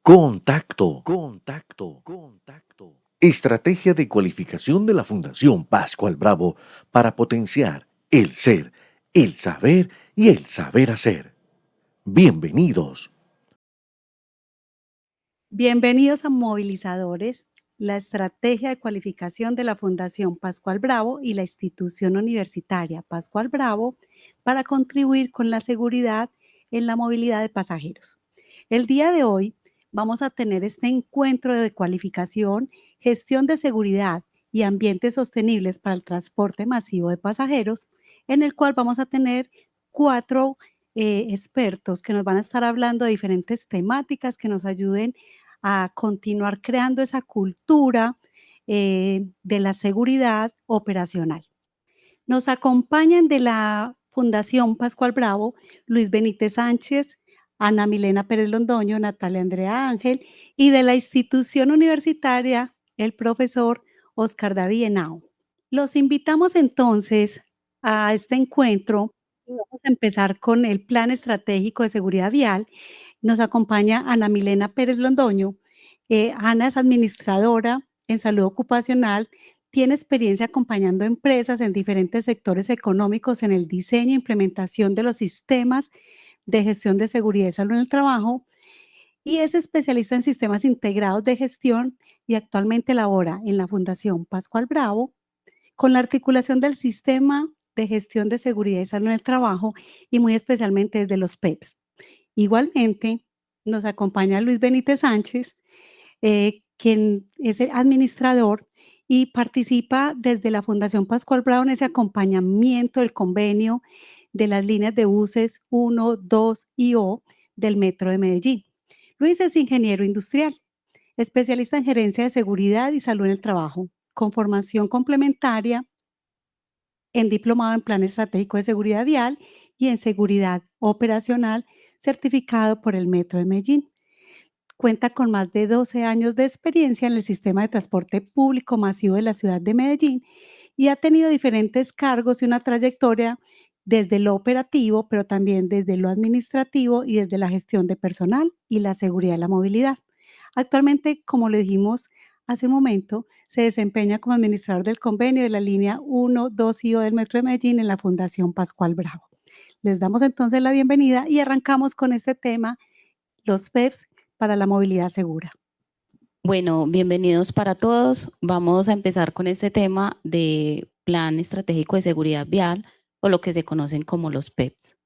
Contacto. Estrategia de cualificación de la Fundación Pascual Bravo para potenciar el ser, el saber y el saber hacer. Bienvenidos. Bienvenidos a Movilizadores, la estrategia de cualificación de la Fundación Pascual Bravo y la institución universitaria Pascual Bravo para contribuir con la seguridad en la movilidad de pasajeros. El día de hoy vamos a tener este encuentro de cualificación, gestión de seguridad y ambientes sostenibles para el transporte masivo de pasajeros, en el cual vamos a tener cuatro expertos que nos van a estar hablando de diferentes temáticas que nos ayuden a continuar creando esa cultura de la seguridad operacional. Nos acompañan de la Fundación Pascual Bravo, Luis Benítez Sánchez, Ana Milena Pérez Londoño, Natalia Andrea Ángel, y de la institución universitaria, el profesor Oscar David Henao. Los invitamos entonces a este encuentro y vamos a empezar con el Plan Estratégico de Seguridad Vial. Nos acompaña Ana Milena Pérez Londoño. Ana es administradora en salud ocupacional, tiene experiencia acompañando empresas en diferentes sectores económicos en el diseño e implementación de los sistemas de gestión de seguridad y salud en el trabajo y es especialista en sistemas integrados de gestión y actualmente labora en la Fundación Pascual Bravo con la articulación del sistema de gestión de seguridad y salud en el trabajo y muy especialmente desde los PEPs. Igualmente, nos acompaña Luis Benítez Sánchez, quien es el administrador y participa desde la Fundación Pascual Bravo en ese acompañamiento del convenio de las líneas de buses 1, 2 y O del Metro de Medellín. Luis es ingeniero industrial, especialista en gerencia de seguridad y salud en el trabajo, con formación complementaria en diplomado en Plan Estratégico de Seguridad Vial y en Seguridad Operacional, certificado por el Metro de Medellín. Cuenta con más de 12 años de experiencia en el sistema de transporte público masivo de la ciudad de Medellín y ha tenido diferentes cargos y una trayectoria desde lo operativo, pero también desde lo administrativo y desde la gestión de personal y la seguridad de la movilidad. Actualmente, como le dijimos hace un momento, se desempeña como administrador del convenio de la línea 1, 2 y O del Metro de Medellín en la Fundación Pascual Bravo. Les damos entonces la bienvenida y arrancamos con este tema, los PEPs para la movilidad segura. Bueno, bienvenidos para todos. Vamos a empezar con este tema de Plan Estratégico de Seguridad Vial, o lo que se conocen como los PEPs.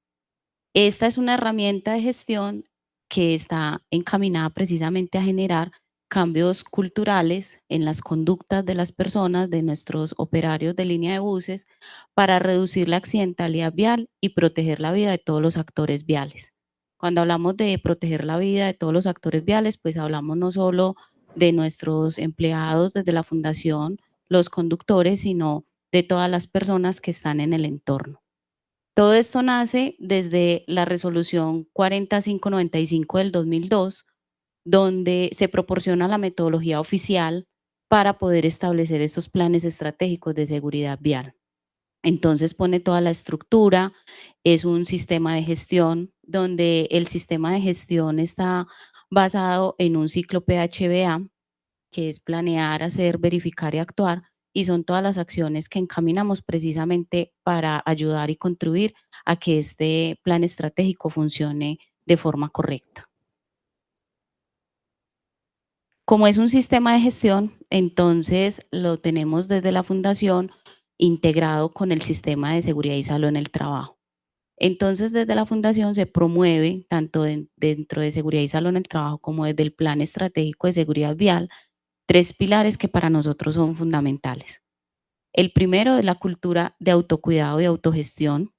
Esta es una herramienta de gestión que está encaminada precisamente a generar cambios culturales en las conductas de las personas, de nuestros operarios de línea de buses, para reducir la accidentalidad vial y proteger la vida de todos los actores viales. Cuando hablamos de proteger la vida de todos los actores viales, pues hablamos no solo de nuestros empleados desde la fundación, los conductores, sino de todas las personas que están en el entorno. Todo esto nace desde la resolución 4595 del 2002, donde se proporciona la metodología oficial para poder establecer estos planes estratégicos de seguridad vial. Entonces pone toda la estructura, es un sistema de gestión donde el sistema de gestión está basado en un ciclo PHBA, que es planear, hacer, verificar y actuar, y son todas las acciones que encaminamos precisamente para ayudar y contribuir a que este plan estratégico funcione de forma correcta. Como es un sistema de gestión, entonces lo tenemos desde la fundación integrado con el sistema de seguridad y salud en el trabajo. Entonces, desde la fundación se promueve, tanto dentro de seguridad y salud en el trabajo como desde el plan estratégico de seguridad vial, 3 pilares que para nosotros son fundamentales. El primero es la cultura de autocuidado y autogestión,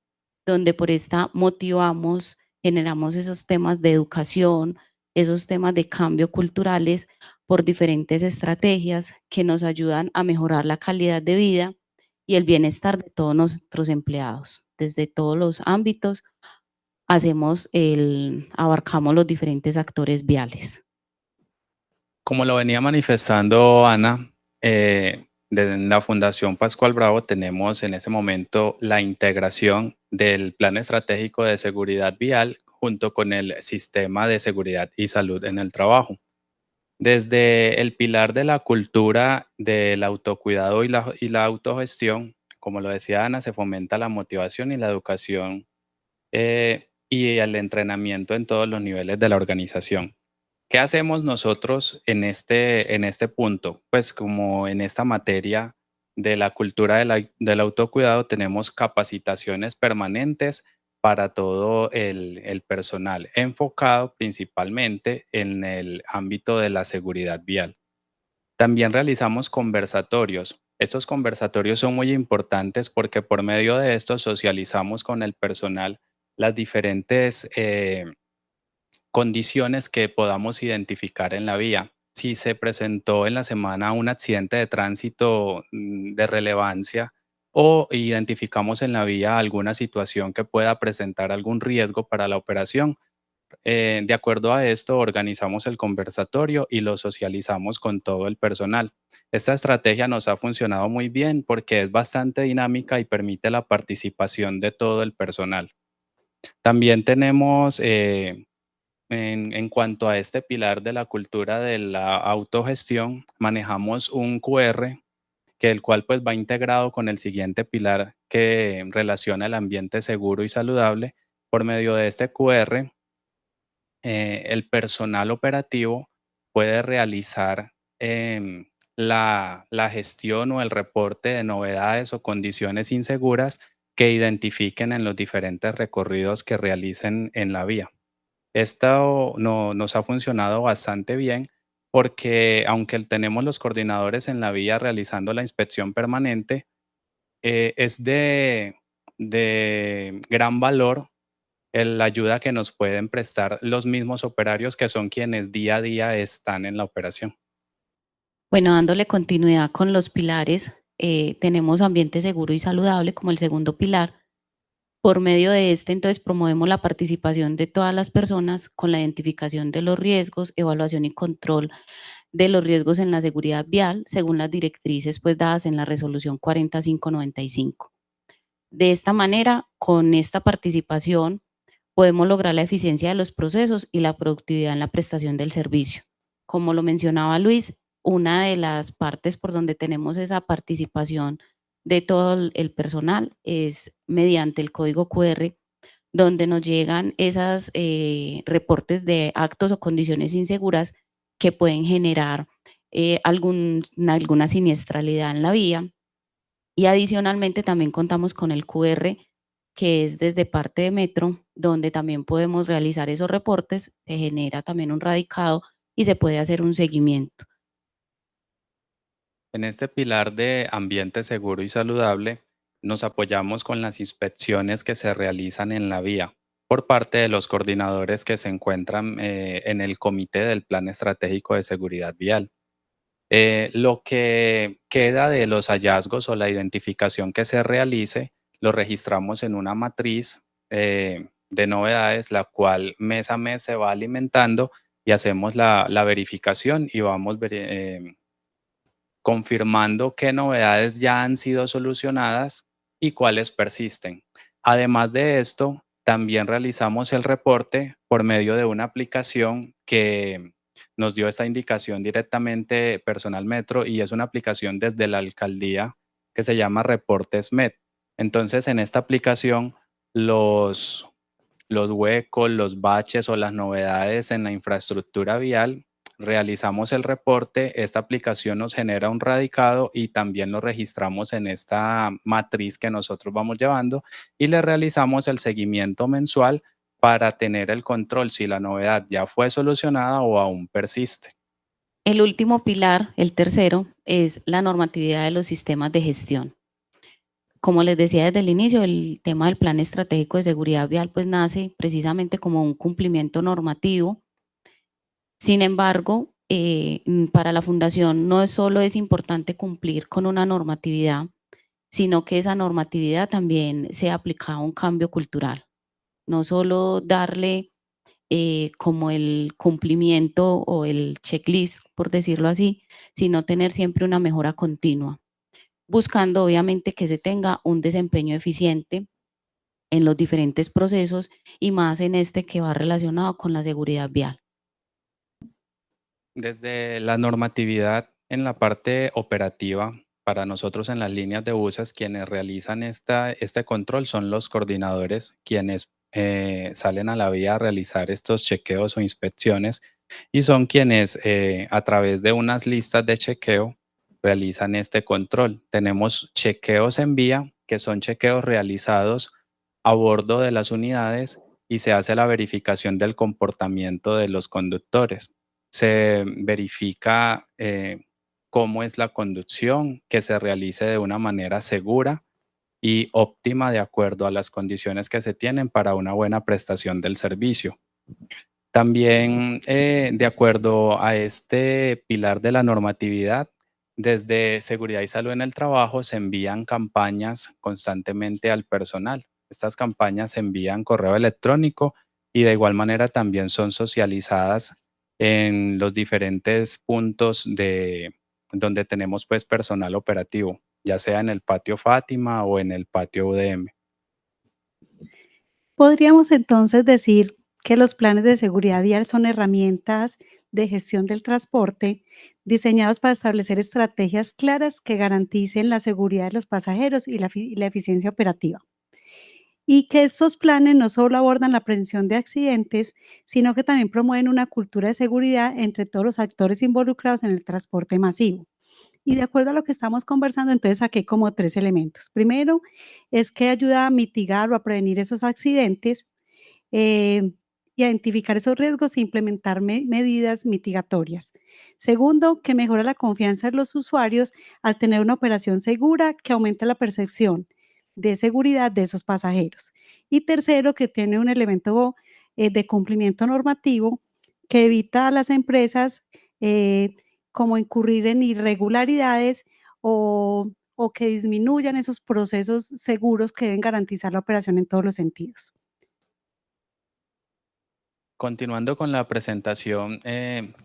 donde por esta motivamos, generamos esos temas de educación, esos temas de cambio culturales por diferentes estrategias que nos ayudan a mejorar la calidad de vida y el bienestar de todos nuestros empleados. Desde todos los ámbitos abarcamos los diferentes actores viales. Como lo venía manifestando Ana, desde la Fundación Pascual Bravo tenemos en este momento la integración del Plan Estratégico de Seguridad Vial junto con el Sistema de Seguridad y Salud en el Trabajo. Desde el pilar de la cultura del autocuidado y la autogestión, como lo decía Ana, se fomenta la motivación y la educación y el entrenamiento en todos los niveles de la organización. ¿Qué hacemos nosotros en este punto? Pues como en esta materia de la cultura del autocuidado tenemos capacitaciones permanentes para todo el personal, enfocado principalmente en el ámbito de la seguridad vial. También realizamos conversatorios. Estos conversatorios son muy importantes porque por medio de estos socializamos con el personal las diferentes condiciones que podamos identificar en la vía. Si se presentó en la semana un accidente de tránsito de relevancia o identificamos en la vía alguna situación que pueda presentar algún riesgo para la operación, de acuerdo a esto organizamos el conversatorio y lo socializamos con todo el personal. Esta estrategia nos ha funcionado muy bien porque es bastante dinámica y permite la participación de todo el personal. También tenemos en cuanto a este pilar de la cultura de la autogestión, manejamos un QR que el cual pues va integrado con el siguiente pilar que relaciona el ambiente seguro y saludable. Por medio de este QR, el personal operativo puede realizar la gestión o el reporte de novedades o condiciones inseguras que identifiquen en los diferentes recorridos que realicen en la vía. Esto nos ha funcionado bastante bien porque aunque tenemos los coordinadores en la vía realizando la inspección permanente, es de gran valor la ayuda que nos pueden prestar los mismos operarios que son quienes día a día están en la operación. Bueno, dándole continuidad con los pilares, tenemos ambiente seguro y saludable como el segundo pilar. Por medio de este, entonces, promovemos la participación de todas las personas con la identificación de los riesgos, evaluación y control de los riesgos en la seguridad vial, según las directrices pues, dadas en la resolución 4595. De esta manera, con esta participación, podemos lograr la eficiencia de los procesos y la productividad en la prestación del servicio. Como lo mencionaba Luis, una de las partes por donde tenemos esa participación de todo el personal es mediante el código QR, donde nos llegan esos reportes de actos o condiciones inseguras que pueden generar alguna siniestralidad en la vía. Y adicionalmente también contamos con el QR, que es desde parte de Metro, donde también podemos realizar esos reportes, se genera también un radicado y se puede hacer un seguimiento. En este pilar de ambiente seguro y saludable, nos apoyamos con las inspecciones que se realizan en la vía por parte de los coordinadores que se encuentran en el comité del Plan Estratégico de Seguridad Vial. Lo que queda de los hallazgos o la identificación que se realice, lo registramos en una matriz de novedades, la cual mes a mes se va alimentando y hacemos la verificación y vamos confirmando qué novedades ya han sido solucionadas y cuáles persisten. Además de esto, también realizamos el reporte por medio de una aplicación que nos dio esta indicación directamente Personal Metro y es una aplicación desde la alcaldía que se llama Reportes Met. Entonces, en esta aplicación, los, los huecos, los baches o las novedades en la infraestructura vial, realizamos el reporte, esta aplicación nos genera un radicado y también lo registramos en esta matriz que nosotros vamos llevando y le realizamos el seguimiento mensual para tener el control si la novedad ya fue solucionada o aún persiste. El último pilar, el tercero, es la normatividad de los sistemas de gestión. Como les decía desde el inicio, el tema del Plan Estratégico de Seguridad Vial pues nace precisamente como un cumplimiento normativo. Sin embargo, para la Fundación no solo es importante cumplir con una normatividad, sino que esa normatividad también sea aplicada a un cambio cultural. No solo darle como el cumplimiento o el checklist, por decirlo así, sino tener siempre una mejora continua, buscando obviamente que se tenga un desempeño eficiente en los diferentes procesos y más en este que va relacionado con la seguridad vial. Desde la normatividad en la parte operativa, para nosotros en las líneas de buses, quienes realizan este control son los coordinadores, quienes salen a la vía a realizar estos chequeos o inspecciones y son quienes a través de unas listas de chequeo realizan este control. Tenemos chequeos en vía, que son chequeos realizados a bordo de las unidades y se hace la verificación del comportamiento de los conductores. Se verifica cómo es la conducción, que se realice de una manera segura y óptima de acuerdo a las condiciones que se tienen para una buena prestación del servicio. También, de acuerdo a este pilar de la normatividad, desde Seguridad y Salud en el Trabajo se envían campañas constantemente al personal. Estas campañas se envían correo electrónico y de igual manera también son socializadas en los diferentes puntos de donde tenemos pues personal operativo, ya sea en el patio Fátima o en el patio UDM. Podríamos entonces decir que los planes de seguridad vial son herramientas de gestión del transporte diseñados para establecer estrategias claras que garanticen la seguridad de los pasajeros y la eficiencia operativa. Y que estos planes no solo abordan la prevención de accidentes, sino que también promueven una cultura de seguridad entre todos los actores involucrados en el transporte masivo. Y de acuerdo a lo que estamos conversando, entonces saqué como 3 elementos. Primero, es que ayuda a mitigar o a prevenir esos accidentes, eh, identificar esos riesgos e implementar medidas mitigatorias. Segundo, que mejora la confianza de los usuarios al tener una operación segura que aumenta la percepción de seguridad de esos pasajeros. Y tercero, que tiene un elemento de cumplimiento normativo que evita a las empresas eh, como incurrir en irregularidades o que disminuyan esos procesos seguros que deben garantizar la operación en todos los sentidos. Continuando con la presentación,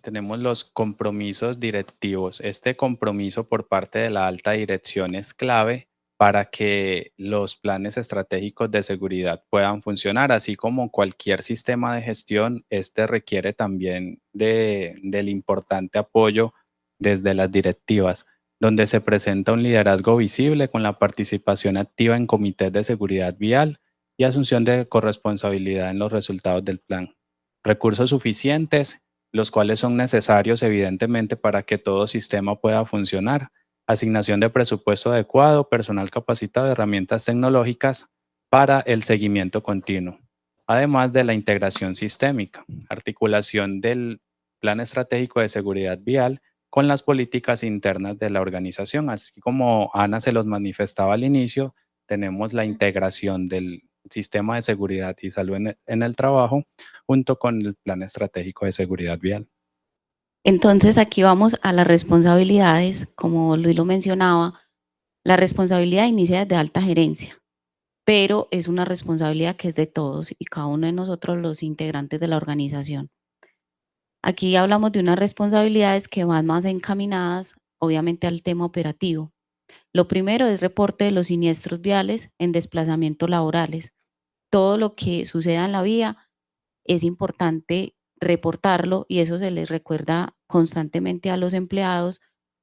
tenemos los compromisos directivos. Este compromiso por parte de la alta dirección es clave para que los planes estratégicos de seguridad puedan funcionar, así como cualquier sistema de gestión, este requiere también del importante apoyo desde las directivas, donde se presenta un liderazgo visible con la participación activa en comités de seguridad vial y asunción de corresponsabilidad en los resultados del plan. Recursos suficientes, los cuales son necesarios evidentemente para que todo sistema pueda funcionar. Asignación de presupuesto adecuado, personal capacitado, herramientas tecnológicas para el seguimiento continuo. Además de la integración sistémica, articulación del plan estratégico de seguridad vial con las políticas internas de la organización. Así como Ana se los manifestaba al inicio, tenemos la integración del sistema de seguridad y salud en el trabajo junto con el plan estratégico de seguridad vial. Entonces aquí vamos a las responsabilidades, como Luis lo mencionaba, la responsabilidad inicia desde alta gerencia, pero es una responsabilidad que es de todos y cada uno de nosotros los integrantes de la organización. Aquí hablamos de unas responsabilidades que van más encaminadas, obviamente, al tema operativo. Lo primero es reporte de los siniestros viales en desplazamientos laborales. Todo lo que suceda en la vía es importante reportarlo y eso se les recuerda constantemente a los empleados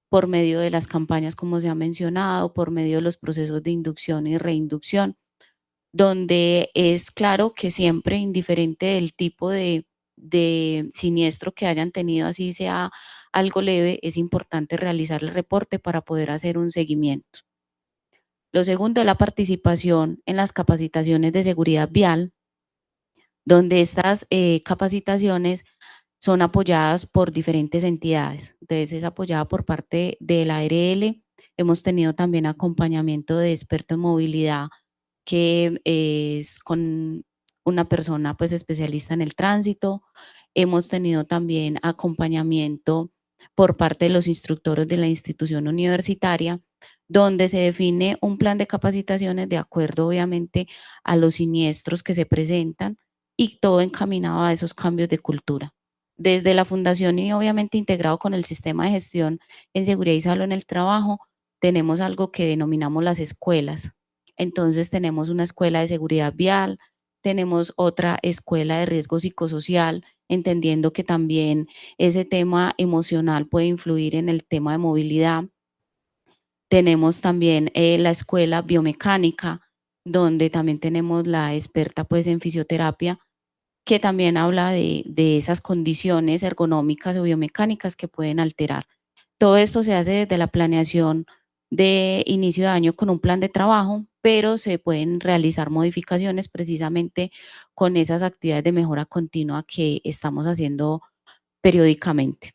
por medio de las campañas, como se ha mencionado, por medio de los procesos de inducción y reinducción, donde es claro que siempre, indiferente del tipo de siniestro que hayan tenido, así sea algo leve, es importante realizar el reporte para poder hacer un seguimiento. Lo segundo es la participación en las capacitaciones de seguridad vial, donde estas capacitaciones son apoyadas por diferentes entidades. Entonces es apoyada por parte de la ARL. Hemos tenido también acompañamiento de experto en movilidad, que es con una persona pues especialista en el tránsito. Hemos tenido también acompañamiento por parte de los instructores de la institución universitaria, donde se define un plan de capacitaciones de acuerdo obviamente a los siniestros que se presentan y todo encaminado a esos cambios de cultura. Desde la fundación y obviamente integrado con el sistema de gestión en seguridad y salud en el trabajo, tenemos algo que denominamos las escuelas. Entonces tenemos una escuela de seguridad vial, tenemos otra escuela de riesgo psicosocial entendiendo que también ese tema emocional puede influir en el tema de movilidad. Tenemos también la escuela biomecánica, donde también tenemos la experta pues en fisioterapia, que también habla de esas condiciones ergonómicas o biomecánicas que pueden alterar. Todo esto se hace desde la planeación de inicio de año con un plan de trabajo, pero se pueden realizar modificaciones precisamente con esas actividades de mejora continua que estamos haciendo periódicamente.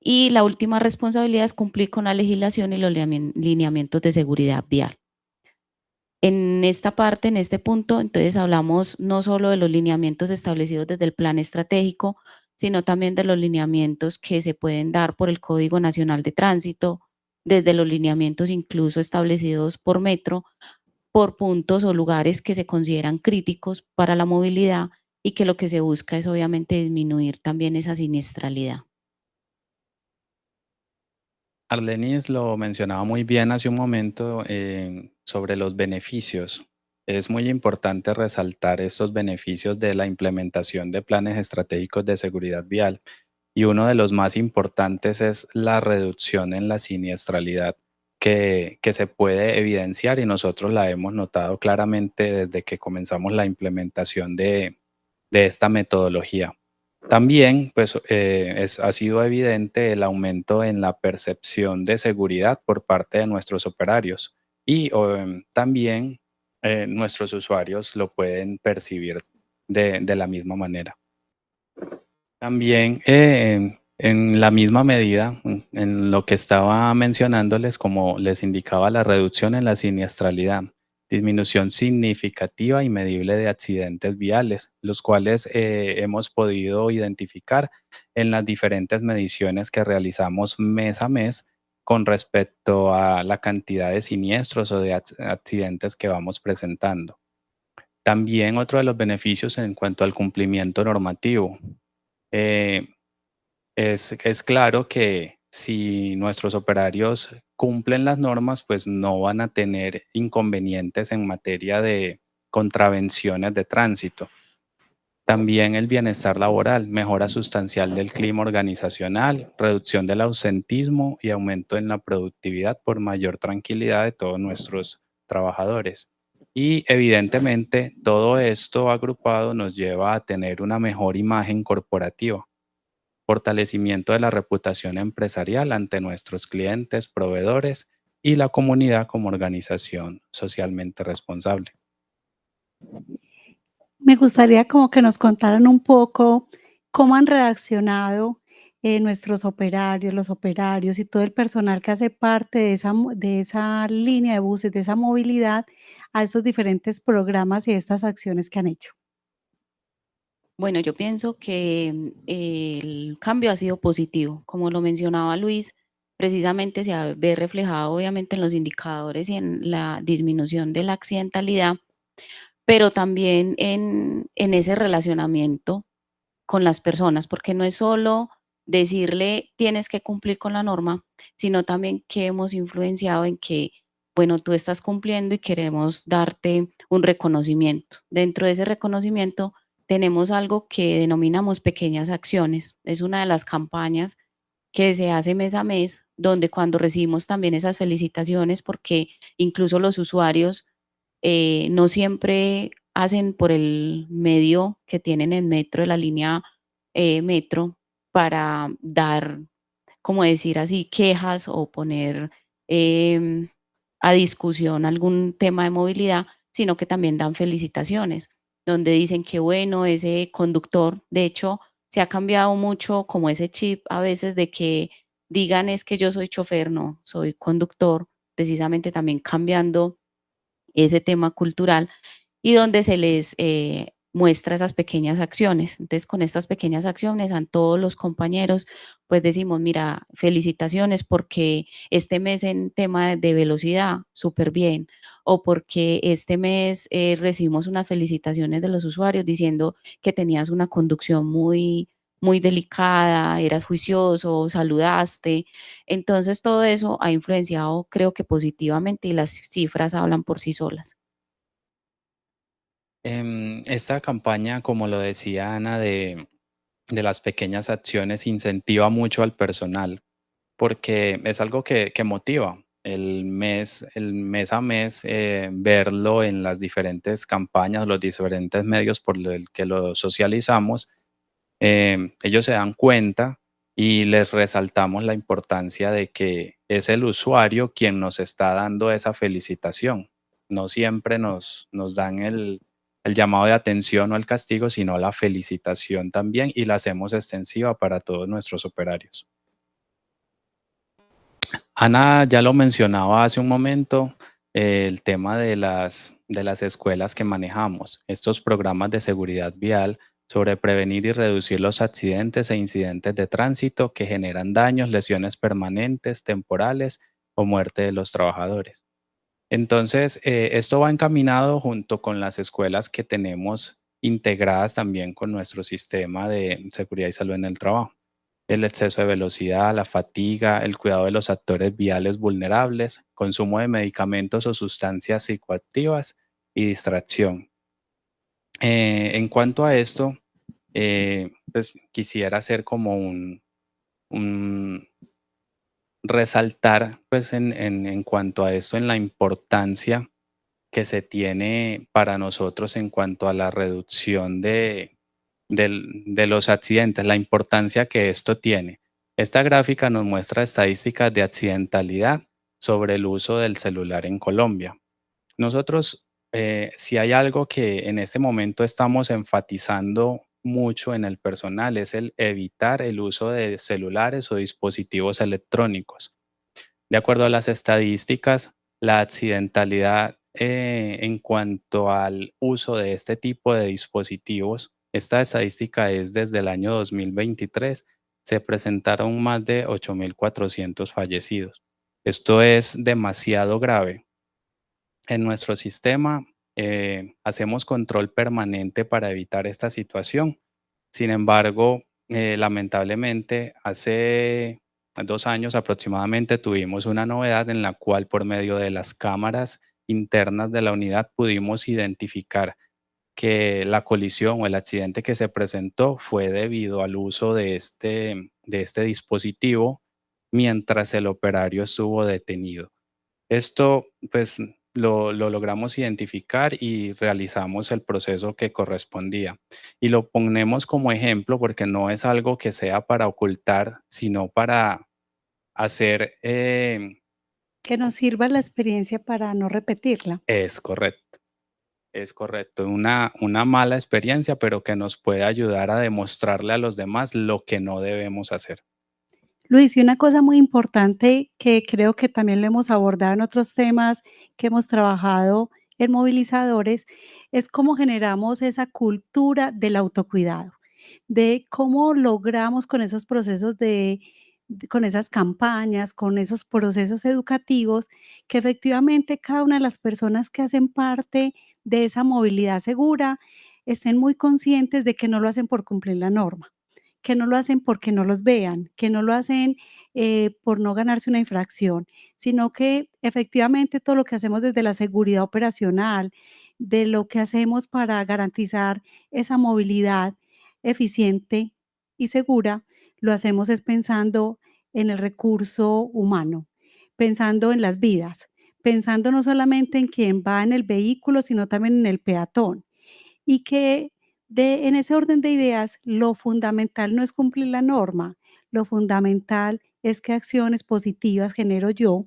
Y la última responsabilidad es cumplir con la legislación y los lineamientos de seguridad vial. En esta parte, en este punto, entonces hablamos no solo de los lineamientos establecidos desde el plan estratégico, sino también de los lineamientos que se pueden dar por el Código Nacional de Tránsito, desde los lineamientos incluso establecidos por Metro, por puntos o lugares que se consideran críticos para la movilidad y que lo que se busca es obviamente disminuir también esa siniestralidad. Arlenis lo mencionaba muy bien hace un momento sobre los beneficios. Es muy importante resaltar estos beneficios de la implementación de planes estratégicos de seguridad vial y uno de los más importantes es la reducción en la siniestralidad que se puede evidenciar y nosotros la hemos notado claramente desde que comenzamos la implementación de esta metodología. También, pues, ha sido evidente el aumento en la percepción de seguridad por parte de nuestros operarios y también nuestros usuarios lo pueden percibir de la misma manera. También en la misma medida, en lo que estaba mencionándoles, como les indicaba, la reducción en la siniestralidad, disminución significativa y medible de accidentes viales, los cuales hemos podido identificar en las diferentes mediciones que realizamos mes a mes con respecto a la cantidad de siniestros o de accidentes que vamos presentando. También otro de los beneficios en cuanto al cumplimiento normativo. Eh, es claro que si nuestros operarios cumplen las normas, pues no van a tener inconvenientes en materia de contravenciones de tránsito. También el bienestar laboral, mejora sustancial del clima organizacional, reducción del ausentismo y aumento en la productividad por mayor tranquilidad de todos nuestros trabajadores. Y evidentemente todo esto agrupado nos lleva a tener una mejor imagen corporativa, fortalecimiento de la reputación empresarial ante nuestros clientes, proveedores y la comunidad como organización socialmente responsable. Me gustaría como que nos contaran un poco cómo han reaccionado nuestros operarios, los operarios y todo el personal que hace parte de esa línea de buses, de esa movilidad, a estos diferentes programas y estas acciones que han hecho. Bueno, yo pienso que el cambio ha sido positivo. Como lo mencionaba Luis, precisamente ve reflejado obviamente en los indicadores y en la disminución de la accidentalidad, pero también en ese relacionamiento con las personas, porque no es solo decirle tienes que cumplir con la norma, sino también que hemos influenciado en que, bueno, tú estás cumpliendo y queremos darte un reconocimiento. Dentro de ese reconocimiento tenemos algo que denominamos pequeñas acciones. Es una de las campañas que se hace mes a mes, donde cuando recibimos también esas felicitaciones, porque incluso los usuarios no siempre hacen por el medio que tienen en Metro, de la línea Metro, para dar, como decir así, quejas o poner em, a discusión algún tema de movilidad, sino que también dan felicitaciones, donde dicen que bueno, ese conductor, de hecho, se ha cambiado mucho como ese chip a veces de que digan es que yo soy chofer, no, soy conductor, precisamente también cambiando ese tema cultural y donde se les muestra esas pequeñas acciones. Entonces, con estas pequeñas acciones a todos los compañeros, pues decimos, mira, felicitaciones porque este mes en tema de velocidad, súper bien, o porque este mes recibimos unas felicitaciones de los usuarios diciendo que tenías una conducción muy delicada, eras juicioso, saludaste. Entonces, todo eso ha influenciado, creo que positivamente, y las cifras hablan por sí solas. Esta campaña, como lo decía Ana, de las pequeñas acciones incentiva mucho al personal porque es algo que motiva el mes a mes, verlo en las diferentes campañas, los diferentes medios por el que lo socializamos. Ellos se dan cuenta y les resaltamos la importancia de que es el usuario quien nos está dando esa felicitación. No siempre nos dan el llamado de atención o el castigo, sino la felicitación también y la hacemos extensiva para todos nuestros operarios. Ana ya lo mencionaba hace un momento, el tema de las escuelas que manejamos, estos programas de seguridad vial sobre prevenir y reducir los accidentes e incidentes de tránsito que generan daños, lesiones permanentes, temporales o muerte de los trabajadores. Entonces, esto va encaminado junto con las escuelas que tenemos integradas también con nuestro sistema de seguridad y salud en el trabajo. El exceso de velocidad, la fatiga, el cuidado de los actores viales vulnerables, consumo de medicamentos o sustancias psicoactivas y distracción. En cuanto a esto, pues quisiera hacer como un resaltar pues en cuanto a esto, en la importancia que se tiene para nosotros en cuanto a la reducción de los accidentes, la importancia que esto tiene. Esta gráfica nos muestra estadísticas de accidentalidad sobre el uso del celular en Colombia. Nosotros, si hay algo que en este momento estamos enfatizando mucho en el personal, es el evitar el uso de celulares o dispositivos electrónicos. De acuerdo a las estadísticas, la accidentalidad en cuanto al uso de este tipo de dispositivos, esta estadística es desde el año 2023, se presentaron más de 8.400 fallecidos. Esto es demasiado grave. En nuestro sistema hacemos control permanente para evitar esta situación. Sin embargo, lamentablemente, hace 2 años aproximadamente tuvimos una novedad en la cual por medio de las cámaras internas de la unidad pudimos identificar que la colisión o el accidente que se presentó fue debido al uso de este dispositivo mientras el operario estuvo detenido. Esto, pues, lo logramos identificar y realizamos el proceso que correspondía. Y lo ponemos como ejemplo porque no es algo que sea para ocultar, sino para hacer, Que nos sirva la experiencia para no repetirla. es correcto, es correcto. Una mala experiencia, pero que nos puede ayudar a demostrarle a los demás lo que no debemos hacer. Luis, y una cosa muy importante que creo que también lo hemos abordado en otros temas que hemos trabajado en movilizadores, es cómo generamos esa cultura del autocuidado, de cómo logramos con esos procesos con esas campañas, con esos procesos educativos, que efectivamente cada una de las personas que hacen parte de esa movilidad segura estén muy conscientes de que no lo hacen por cumplir la norma, que no lo hacen porque no los vean, que no lo hacen por no ganarse una infracción, sino que efectivamente todo lo que hacemos desde la seguridad operacional, de lo que hacemos para garantizar esa movilidad eficiente y segura, lo hacemos es pensando en el recurso humano, pensando en las vidas, pensando no solamente en quien va en el vehículo, sino también en el peatón. Y que en ese orden de ideas, lo fundamental no es cumplir la norma, lo fundamental es qué acciones positivas genero yo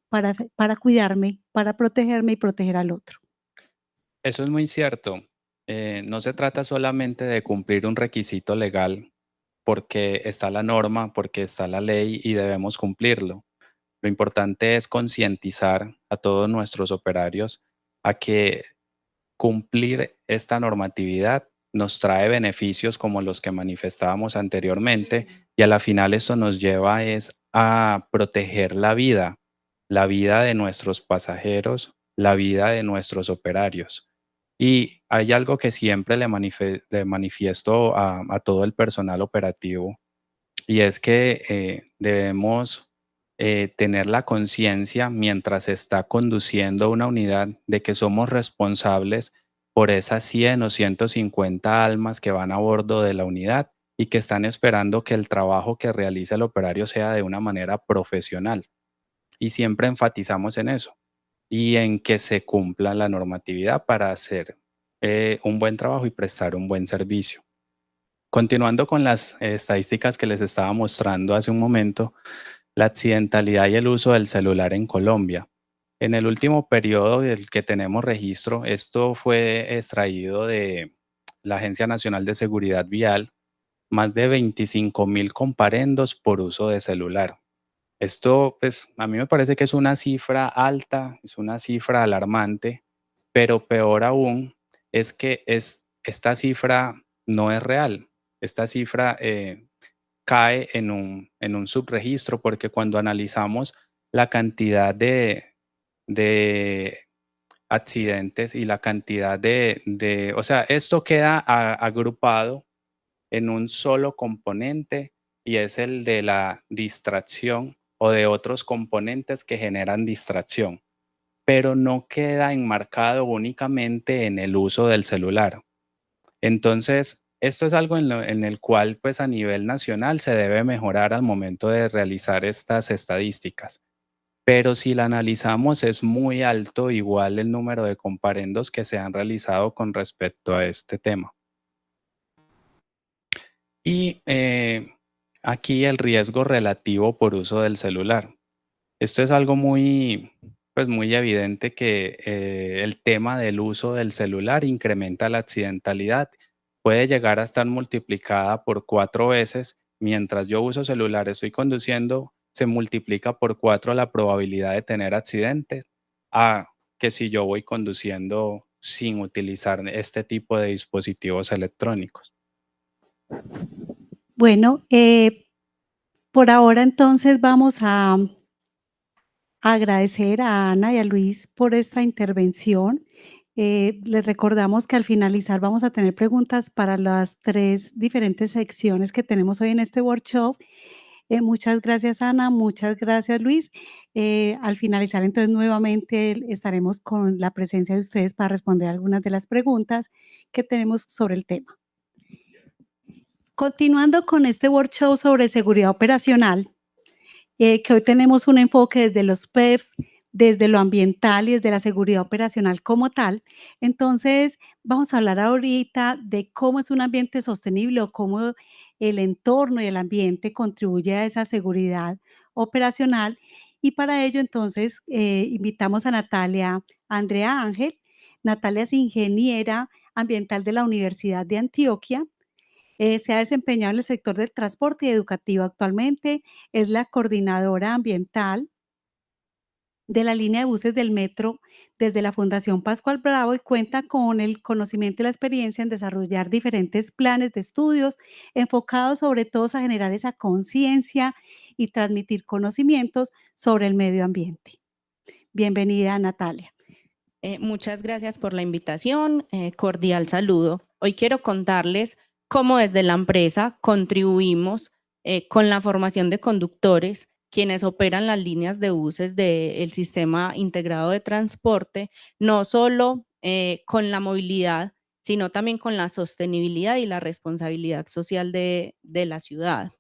para cuidarme, para protegerme y proteger al otro. Eso es muy cierto. No se trata solamente de cumplir un requisito legal porque está la norma, porque está la ley y debemos cumplirlo. Lo importante es concientizar a todos nuestros operarios a que cumplir esta normatividad nos trae beneficios como los que manifestábamos anteriormente y a la final eso nos lleva es a proteger la vida de nuestros pasajeros, la vida de nuestros operarios. Y hay algo que siempre le manifiesto a todo el personal operativo y es que debemos tener la conciencia mientras se está conduciendo una unidad de que somos responsables por esas 100 o 150 almas que van a bordo de la unidad y que están esperando que el trabajo que realice el operario sea de una manera profesional. Y siempre enfatizamos en eso y en que se cumpla la normatividad para hacer un buen trabajo y prestar un buen servicio. Continuando con las estadísticas que les estaba mostrando hace un momento, la accidentalidad y el uso del celular en Colombia. En el último periodo del que tenemos registro, esto fue extraído de la Agencia Nacional de Seguridad Vial, más de 25.000 comparendos por uso de celular. Esto, pues, a mí me parece que es una cifra alta, es una cifra alarmante, pero peor aún es que esta cifra no es real. Esta cifra cae en un subregistro porque cuando analizamos la cantidad de accidentes y la cantidad o sea, esto queda agrupado en un solo componente y es el de la distracción o de otros componentes que generan distracción, pero no queda enmarcado únicamente en el uso del celular. Entonces, esto es algo en el cual, pues a nivel nacional se debe mejorar al momento de realizar estas estadísticas. Pero si la analizamos, es muy alto igual el número de comparendos que se han realizado con respecto a este tema. Y aquí el riesgo relativo por uso del celular. Esto es algo muy, pues muy evidente que el tema del uso del celular incrementa la accidentalidad. Puede llegar a estar multiplicada por 4 veces. Mientras yo uso celular, estoy conduciendo, se multiplica por 4 la probabilidad de tener accidentes a que si yo voy conduciendo sin utilizar este tipo de dispositivos electrónicos. Bueno, por ahora entonces vamos a agradecer a Ana y a Luis por esta intervención. Les recordamos que al finalizar vamos a tener preguntas para las 3 diferentes secciones que tenemos hoy en este workshop. Muchas gracias, Ana, muchas gracias, Luis. Al finalizar, entonces, nuevamente estaremos con la presencia de ustedes para responder algunas de las preguntas que tenemos sobre el tema. Continuando con este workshop sobre seguridad operacional, que hoy tenemos un enfoque desde los PEPs, desde lo ambiental y desde la seguridad operacional como tal. Entonces, vamos a hablar ahorita de cómo es un ambiente sostenible o cómo el entorno y el ambiente contribuye a esa seguridad operacional. Y para ello, entonces, invitamos a Natalia Andrea Ángel. Natalia es ingeniera ambiental de la Universidad de Antioquia. Se ha desempeñado en el sector del transporte y educativo. Actualmente es la coordinadora ambiental de la línea de buses del metro desde la Fundación Pascual Bravo y cuenta con el conocimiento y la experiencia en desarrollar diferentes planes de estudios enfocados sobre todo a generar esa conciencia y transmitir conocimientos sobre el medio ambiente. Bienvenida, Natalia. Muchas gracias por la invitación, cordial saludo. Hoy quiero contarles cómo desde la empresa contribuimos con la formación de conductores, quienes operan las líneas de buses del sistema integrado de transporte, no solo con la movilidad, sino también con la sostenibilidad y la responsabilidad social de la ciudad.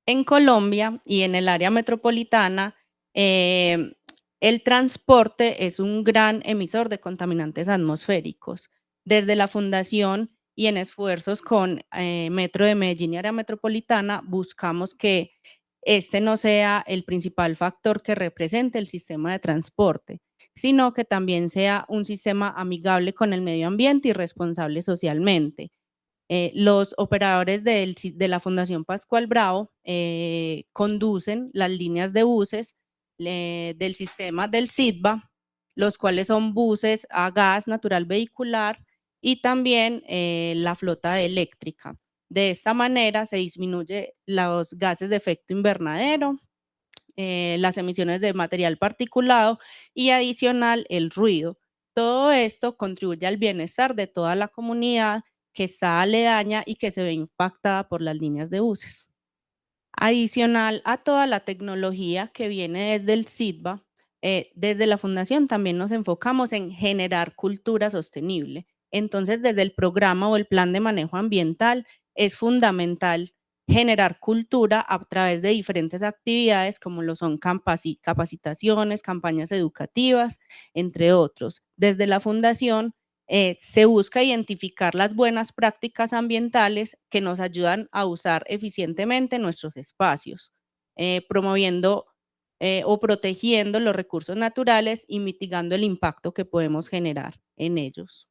En Colombia y en el área metropolitana, el transporte es un gran emisor de contaminantes atmosféricos. Desde la fundación y en esfuerzos con Metro de Medellín y área metropolitana, buscamos que este no sea el principal factor que represente el sistema de transporte, sino que también sea un sistema amigable con el medio ambiente y responsable socialmente. Los operadores de la Fundación Pascual Bravo conducen las líneas de buses del sistema del SITBA, los cuales son buses a gas natural vehicular y también la flota eléctrica. De esta manera se disminuye los gases de efecto invernadero, las emisiones de material particulado y adicional el ruido. Todo esto contribuye al bienestar de toda la comunidad que está aledaña y que se ve impactada por las líneas de buses. Adicional a toda la tecnología que viene desde el SITBA, desde la fundación también nos enfocamos en generar cultura sostenible. Entonces, desde el programa o el plan de manejo ambiental, es fundamental generar cultura a través de diferentes actividades como lo son capacitaciones, campañas educativas, entre otros. Desde la fundación se busca identificar las buenas prácticas ambientales que nos ayudan a usar eficientemente nuestros espacios, promoviendo o protegiendo los recursos naturales y mitigando el impacto que podemos generar en ellos.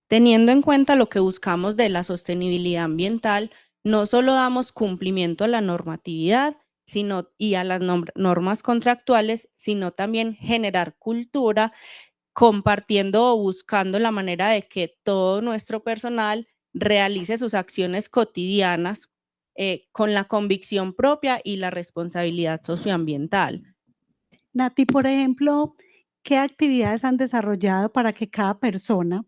Teniendo en cuenta lo que buscamos de la sostenibilidad ambiental, no solo damos cumplimiento a la normatividad y a las normas contractuales, sino también generar cultura, compartiendo o buscando la manera de que todo nuestro personal realice sus acciones cotidianas con la convicción propia y la responsabilidad socioambiental. Nati, por ejemplo, ¿qué actividades han desarrollado para que cada persona,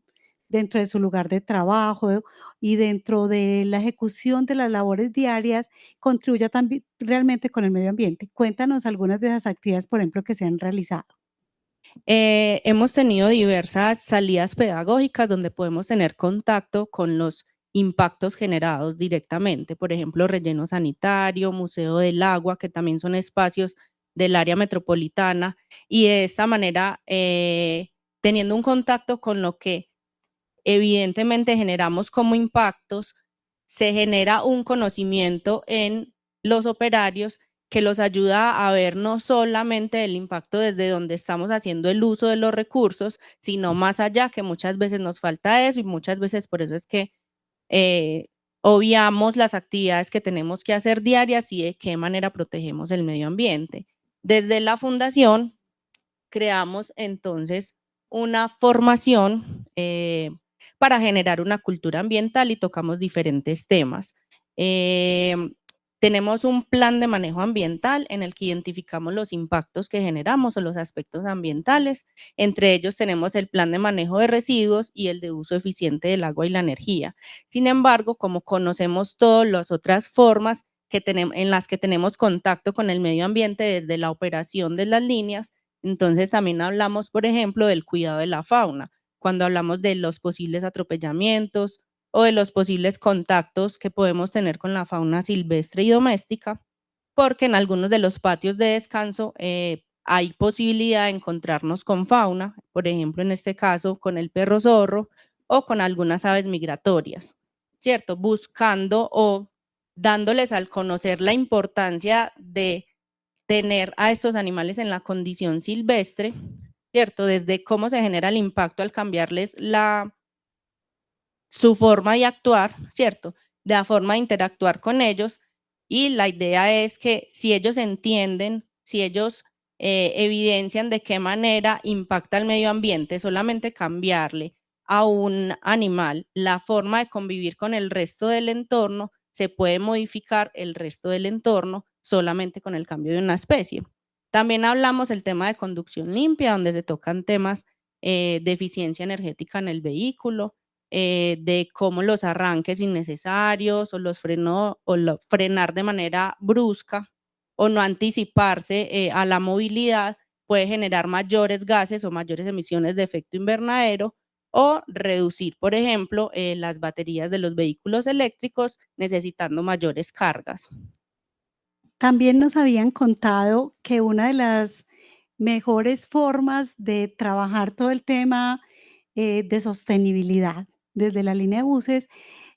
dentro de su lugar de trabajo y dentro de la ejecución de las labores diarias, contribuya también realmente con el medio ambiente? Cuéntanos algunas de esas actividades, por ejemplo, que se han realizado. Hemos tenido diversas salidas pedagógicas donde podemos tener contacto con los impactos generados directamente, por ejemplo, relleno sanitario, museo del agua, que también son espacios del área metropolitana, y de esta manera, teniendo un contacto con lo que evidentemente generamos como impactos, se genera un conocimiento en los operarios que los ayuda a ver no solamente el impacto desde donde estamos haciendo el uso de los recursos, sino más allá, que muchas veces nos falta eso y muchas veces por eso es que obviamos las actividades que tenemos que hacer diarias y de qué manera protegemos el medio ambiente. Desde la fundación creamos entonces una formación para generar una cultura ambiental y tocamos diferentes temas. Tenemos un plan de manejo ambiental en el que identificamos los impactos que generamos o los aspectos ambientales. Entre ellos tenemos el plan de manejo de residuos y el de uso eficiente del agua y la energía. Sin embargo, como conocemos todas las otras formas en las que tenemos contacto con el medio ambiente desde la operación de las líneas, entonces también hablamos, por ejemplo, del cuidado de la fauna, cuando hablamos de los posibles atropellamientos o de los posibles contactos que podemos tener con la fauna silvestre y doméstica, porque en algunos de los patios de descanso hay posibilidad de encontrarnos con fauna, por ejemplo, en este caso con el perro zorro o con algunas aves migratorias, ¿cierto? Buscando o dándoles al conocer la importancia de tener a estos animales en la condición silvestre, ¿cierto? Desde cómo se genera el impacto al cambiarles su forma de actuar, ¿cierto? De la forma de interactuar con ellos, y la idea es que si ellos entienden, si ellos evidencian de qué manera impacta el medio ambiente, solamente cambiarle a un animal la forma de convivir con el resto del entorno, se puede modificar el resto del entorno solamente con el cambio de una especie. También hablamos del tema de conducción limpia, donde se tocan temas de eficiencia energética en el vehículo, de cómo los arranques innecesarios o los frenar de manera brusca o no anticiparse a la movilidad puede generar mayores gases o mayores emisiones de efecto invernadero, o reducir, por ejemplo, las baterías de los vehículos eléctricos necesitando mayores cargas. También nos habían contado que una de las mejores formas de trabajar todo el tema de sostenibilidad desde la línea de buses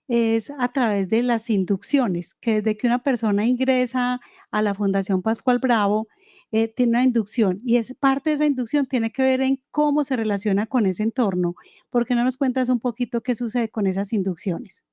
es a través de las inducciones, que desde que una persona ingresa a la Fundación Pascual Bravo, tiene una inducción y es parte de esa inducción tiene que ver en cómo se relaciona con ese entorno. ¿Por qué no nos cuentas un poquito qué sucede con esas inducciones?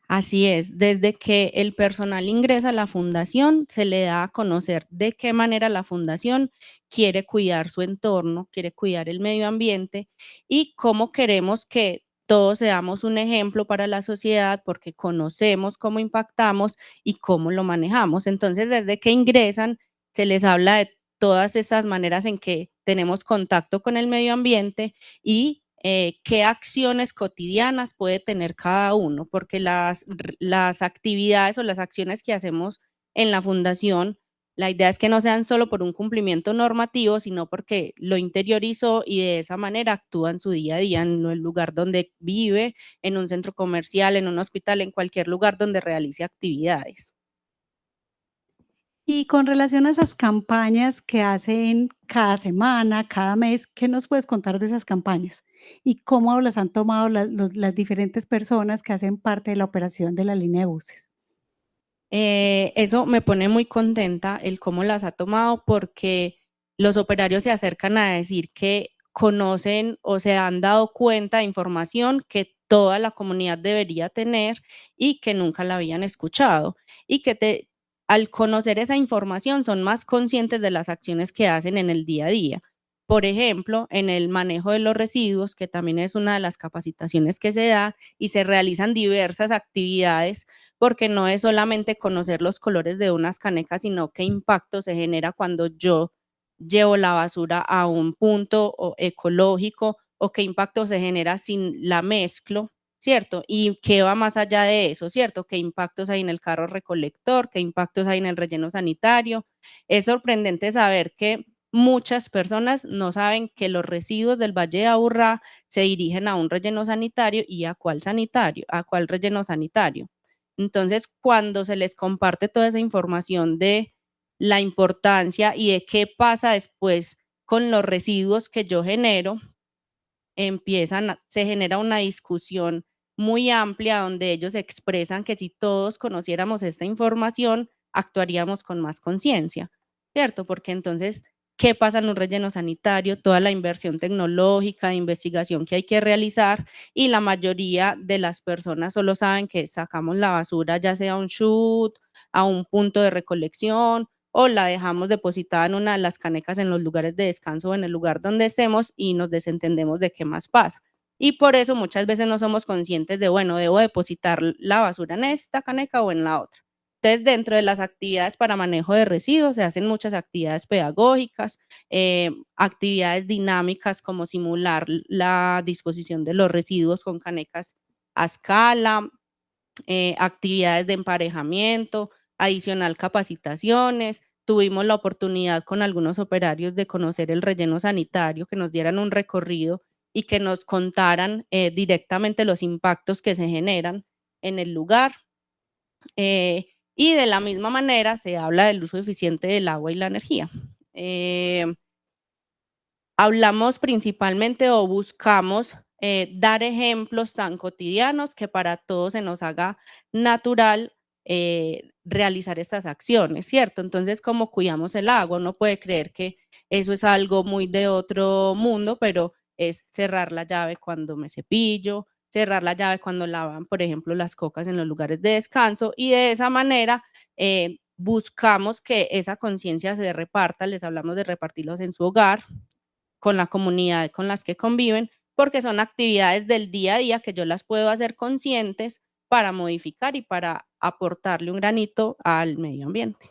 Así es, desde que el personal ingresa a la fundación, se le da a conocer de qué manera la fundación quiere cuidar su entorno, quiere cuidar el medio ambiente y cómo queremos que todos seamos un ejemplo para la sociedad porque conocemos cómo impactamos y cómo lo manejamos. Entonces, desde que ingresan, se les habla de todas estas maneras en que tenemos contacto con el medio ambiente y qué acciones cotidianas puede tener cada uno, porque las actividades o las acciones que hacemos en la fundación La idea es que no sean solo por un cumplimiento normativo, sino porque lo interiorizó y de esa manera actúa en su día a día, en el lugar donde vive, en un centro comercial, en un hospital, en cualquier lugar donde realice actividades. Y con relación a esas campañas que hacen cada semana, cada mes, ¿qué nos puedes contar de esas campañas? ¿Y cómo las han tomado las diferentes personas que hacen parte de la operación de la línea de buses? Eso me pone muy contenta el cómo las ha tomado porque los operarios se acercan a decir que conocen o se han dado cuenta de información que toda la comunidad debería tener y que nunca la habían escuchado y que al conocer esa información son más conscientes de las acciones que hacen en el día a día. Por ejemplo, en el manejo de los residuos, que también es una de las capacitaciones que se da y se realizan diversas actividades porque no es solamente conocer los colores de unas canecas, sino qué impacto se genera cuando yo llevo la basura a un punto ecológico o qué impacto se genera si la mezclo, ¿cierto? Y qué va más allá de eso, ¿cierto? ¿Qué impactos hay en el carro recolector? ¿Qué impactos hay en el relleno sanitario? Es sorprendente saber que muchas personas no saben que los residuos del Valle de Aburrá se dirigen a un relleno sanitario y a cuál sanitario, a cuál relleno sanitario. Entonces, cuando se les comparte toda esa información de la importancia y de qué pasa después con los residuos que yo genero, se genera una discusión muy amplia donde ellos expresan que si todos conociéramos esta información, actuaríamos con más conciencia, ¿cierto? Porque entonces, ¿qué pasa en un relleno sanitario? Toda la inversión tecnológica, de investigación que hay que realizar y la mayoría de las personas solo saben que sacamos la basura ya sea a un chute, a un punto de recolección o la dejamos depositada en una de las canecas en los lugares de descanso o en el lugar donde estemos y nos desentendemos de qué más pasa. Y por eso muchas veces no somos conscientes de, bueno, debo depositar la basura en esta caneca o en la otra. Entonces, dentro de las actividades para manejo de residuos se hacen muchas actividades pedagógicas, actividades dinámicas como simular la disposición de los residuos con canecas a escala, actividades de emparejamiento, adicional capacitaciones. Tuvimos la oportunidad con algunos operarios de conocer el relleno sanitario, que nos dieran un recorrido y que nos contaran directamente los impactos que se generan en el lugar. Y de la misma manera se habla del uso eficiente del agua y la energía. Hablamos principalmente o buscamos dar ejemplos tan cotidianos que para todos se nos haga natural realizar estas acciones, ¿cierto? Entonces, ¿cómo cuidamos el agua? Uno puede creer que eso es algo muy de otro mundo, pero es cerrar la llave cuando me cepillo, cerrar la llave cuando lavan, por ejemplo, las cocas en los lugares de descanso y de esa manera buscamos que esa conciencia se reparta, les hablamos de repartirlos en su hogar, con la comunidad con las que conviven, porque son actividades del día a día que yo las puedo hacer conscientes para modificar y para aportarle un granito al medio ambiente.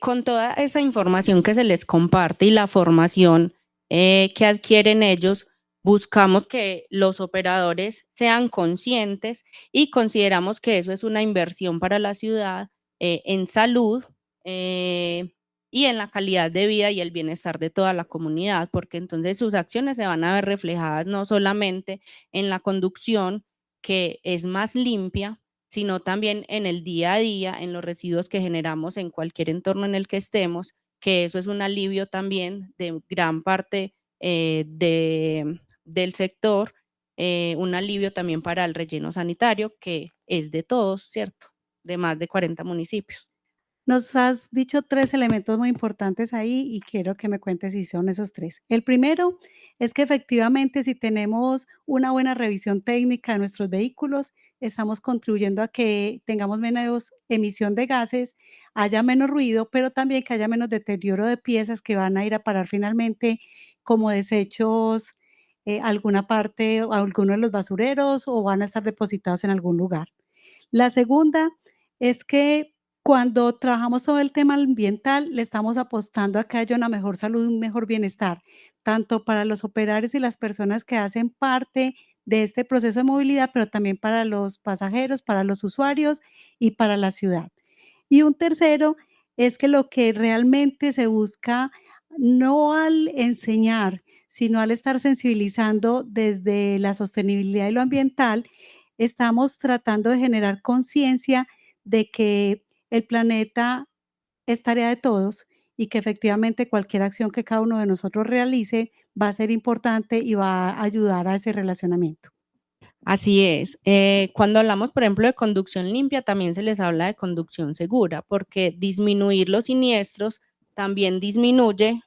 Con toda esa información que se les comparte y la formación que adquieren ellos, buscamos que los operadores sean conscientes y consideramos que eso es una inversión para la ciudad en salud y en la calidad de vida y el bienestar de toda la comunidad, porque entonces sus acciones se van a ver reflejadas no solamente en la conducción, que es más limpia, sino también en el día a día, en los residuos que generamos en cualquier entorno en el que estemos, que eso es un alivio también de gran parte del sector, un alivio también para el relleno sanitario, que es de todos, ¿cierto? De más de 40 municipios. Nos has dicho 3 elementos muy importantes ahí y quiero que me cuentes si son esos 3. El primero es que efectivamente si tenemos una buena revisión técnica de nuestros vehículos, estamos contribuyendo a que tengamos menos emisión de gases, haya menos ruido, pero también que haya menos deterioro de piezas que van a ir a parar finalmente como desechos, a alguna parte o a alguno de los basureros o van a estar depositados en algún lugar. La segunda es que cuando trabajamos todo el tema ambiental, le estamos apostando a que haya una mejor salud, un mejor bienestar, tanto para los operarios y las personas que hacen parte de este proceso de movilidad, pero también para los pasajeros, para los usuarios y para la ciudad. Y un tercero es que lo que realmente se busca, no al enseñar, sino al estar sensibilizando desde la sostenibilidad y lo ambiental, estamos tratando de generar conciencia de que el planeta es tarea de todos y que efectivamente cualquier acción que cada uno de nosotros realice va a ser importante y va a ayudar a ese relacionamiento. Así es. Cuando hablamos, por ejemplo, de conducción limpia, también se les habla de conducción segura, porque disminuir los siniestros también disminuye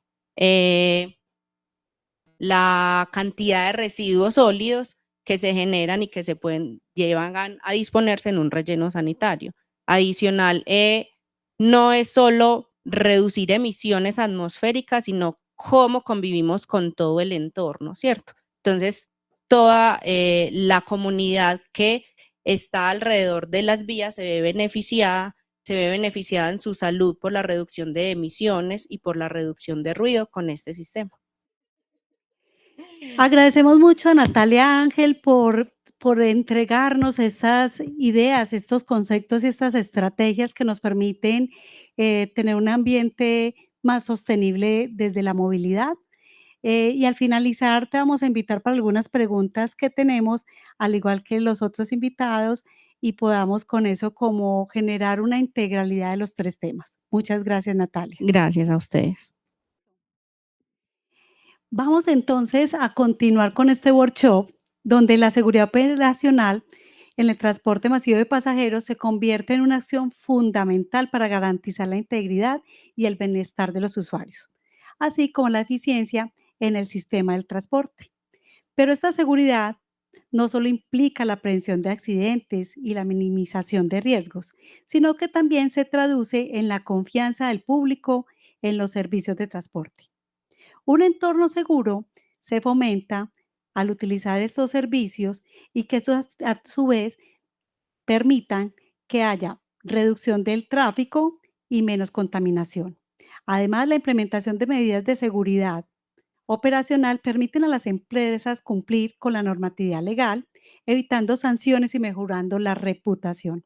la cantidad de residuos sólidos que se generan y que se llevan a disponerse en un relleno sanitario. Adicional, no es solo reducir emisiones atmosféricas, sino cómo convivimos con todo el entorno, ¿cierto? Entonces, toda la comunidad que está alrededor de las vías se ve beneficiada en su salud por la reducción de emisiones y por la reducción de ruido con este sistema. Agradecemos mucho a Natalia Ángel por entregarnos estas ideas, estos conceptos y estas estrategias que nos permiten tener un ambiente más sostenible desde la movilidad. Y al finalizar te vamos a invitar para algunas preguntas que tenemos, al igual que los otros invitados, y podamos con eso como generar una integralidad de los 3 temas. Muchas gracias, Natalia. Gracias a ustedes. Vamos entonces a continuar con este workshop, donde la seguridad operacional en el transporte masivo de pasajeros se convierte en una acción fundamental para garantizar la integridad y el bienestar de los usuarios, así como la eficiencia en el sistema del transporte. Pero esta seguridad no solo implica la prevención de accidentes y la minimización de riesgos, sino que también se traduce en la confianza del público en los servicios de transporte. Un entorno seguro se fomenta al utilizar estos servicios y que estos a su vez permitan que haya reducción del tráfico y menos contaminación. Además, la implementación de medidas de seguridad operacional permiten a las empresas cumplir con la normatividad legal, evitando sanciones y mejorando la reputación.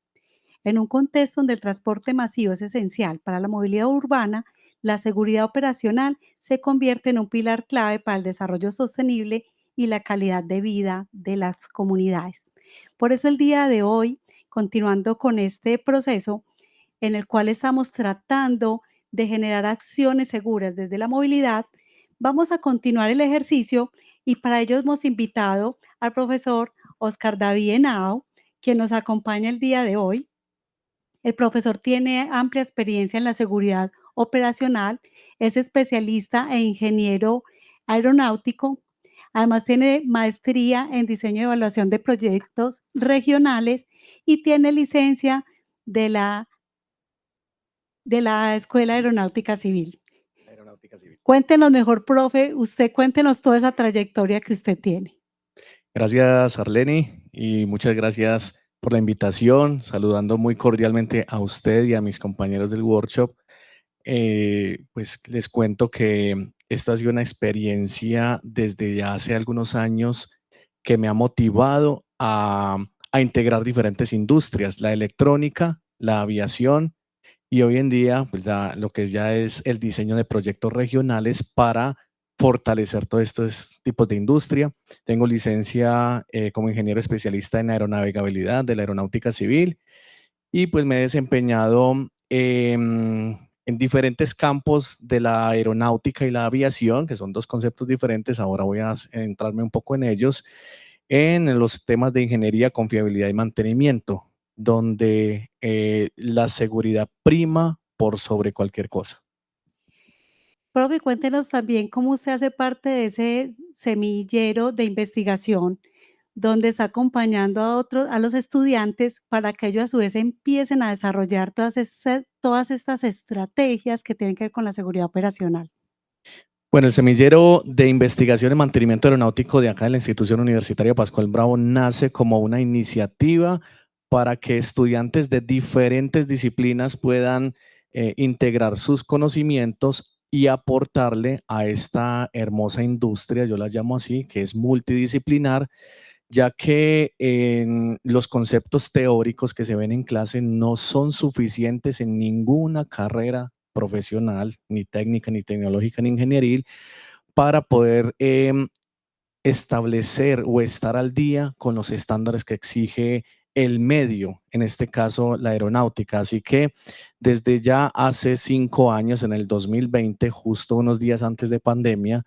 En un contexto donde el transporte masivo es esencial para la movilidad urbana, la seguridad operacional se convierte en un pilar clave para el desarrollo sostenible y la calidad de vida de las comunidades. Por eso el día de hoy, continuando con este proceso en el cual estamos tratando de generar acciones seguras desde la movilidad, vamos a continuar el ejercicio y para ello hemos invitado al profesor Oscar David Henao, quien nos acompaña el día de hoy. El profesor tiene amplia experiencia en la seguridad operacional, es especialista e ingeniero aeronáutico. Además, tiene maestría en diseño y evaluación de proyectos regionales y tiene licencia de la Escuela Aeronáutica Civil. Cuéntenos mejor, profe, usted cuéntenos toda esa trayectoria que usted tiene. Gracias, Arleni, y muchas gracias por la invitación, saludando muy cordialmente a usted y a mis compañeros del workshop. Pues les cuento que esta ha sido una experiencia desde ya hace algunos años que me ha motivado a integrar diferentes industrias, la electrónica, la aviación y hoy en día pues lo que ya es el diseño de proyectos regionales para fortalecer todos estos tipos de industria. Tengo licencia como ingeniero especialista en aeronavegabilidad de la aeronáutica civil y pues me he desempeñado en diferentes campos de la aeronáutica y la aviación, que son dos conceptos diferentes. Ahora voy a entrarme un poco en ellos, en los temas de ingeniería, confiabilidad y mantenimiento, donde la seguridad prima por sobre cualquier cosa. Profe, cuéntenos también cómo usted hace parte de ese semillero de investigación donde está acompañando a los estudiantes para que ellos a su vez empiecen a desarrollar todas estas estrategias que tienen que ver con la seguridad operacional. Bueno, el semillero de investigación y mantenimiento aeronáutico de acá de la Institución Universitaria Pascual Bravo nace como una iniciativa para que estudiantes de diferentes disciplinas puedan integrar sus conocimientos y aportarle a esta hermosa industria, yo la llamo así, que es multidisciplinar, ya que los conceptos teóricos que se ven en clase no son suficientes en ninguna carrera profesional, ni técnica, ni tecnológica, ni ingenieril, para poder establecer o estar al día con los estándares que exige el medio, en este caso la aeronáutica. Así que desde ya hace 5 años, en el 2020, justo unos días antes de pandemia,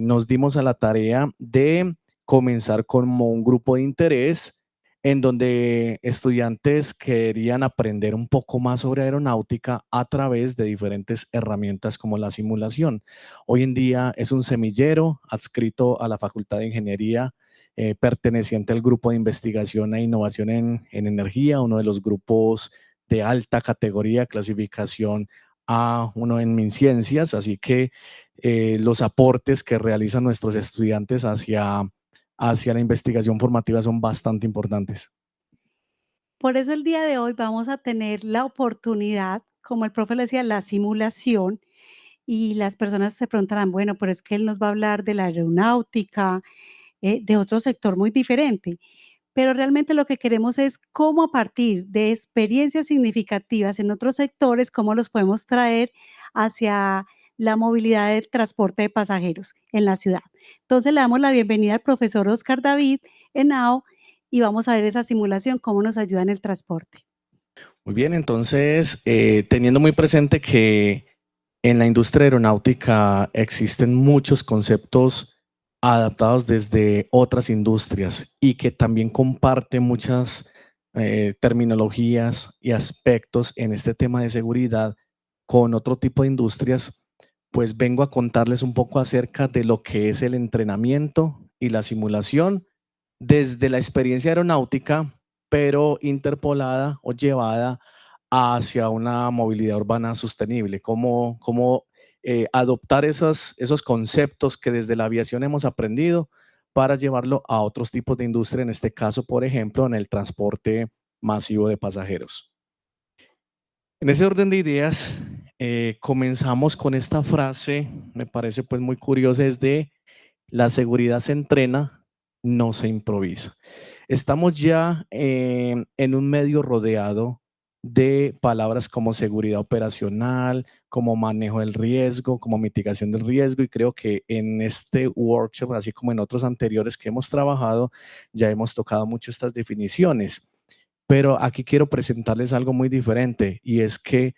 nos dimos a la tarea de comenzar como un grupo de interés en donde estudiantes querían aprender un poco más sobre aeronáutica a través de diferentes herramientas como la simulación. Hoy en día es un semillero adscrito a la Facultad de Ingeniería, perteneciente al grupo de investigación e innovación en energía, uno de los grupos de alta categoría, clasificación A1 en MinCiencias. Así que los aportes que realizan nuestros estudiantes hacia la investigación formativa son bastante importantes. Por eso el día de hoy vamos a tener la oportunidad, como el profe le decía, la simulación, y las personas se preguntarán, bueno, pero es que él nos va a hablar de la aeronáutica, de otro sector muy diferente. Pero realmente lo que queremos es cómo a partir de experiencias significativas en otros sectores, cómo los podemos traer hacia la movilidad del transporte de pasajeros en la ciudad. Entonces le damos la bienvenida al profesor Oscar David Henao y vamos a ver esa simulación, cómo nos ayuda en el transporte. Muy bien, entonces, teniendo muy presente que en la industria aeronáutica existen muchos conceptos adaptados desde otras industrias y que también comparte muchas terminologías y aspectos en este tema de seguridad con otro tipo de industrias, pues vengo a contarles un poco acerca de lo que es el entrenamiento y la simulación desde la experiencia aeronáutica, pero interpolada o llevada hacia una movilidad urbana sostenible. Cómo adoptar esos conceptos que desde la aviación hemos aprendido para llevarlo a otros tipos de industria, en este caso, por ejemplo, en el transporte masivo de pasajeros. En ese orden de ideas, comenzamos con esta frase, me parece pues muy curiosa, es de: la seguridad se entrena, no se improvisa. Estamos ya en un medio rodeado de palabras como seguridad operacional, como manejo del riesgo, como mitigación del riesgo, y creo que en este workshop, así como en otros anteriores que hemos trabajado, ya hemos tocado mucho estas definiciones. Pero aquí quiero presentarles algo muy diferente, y es que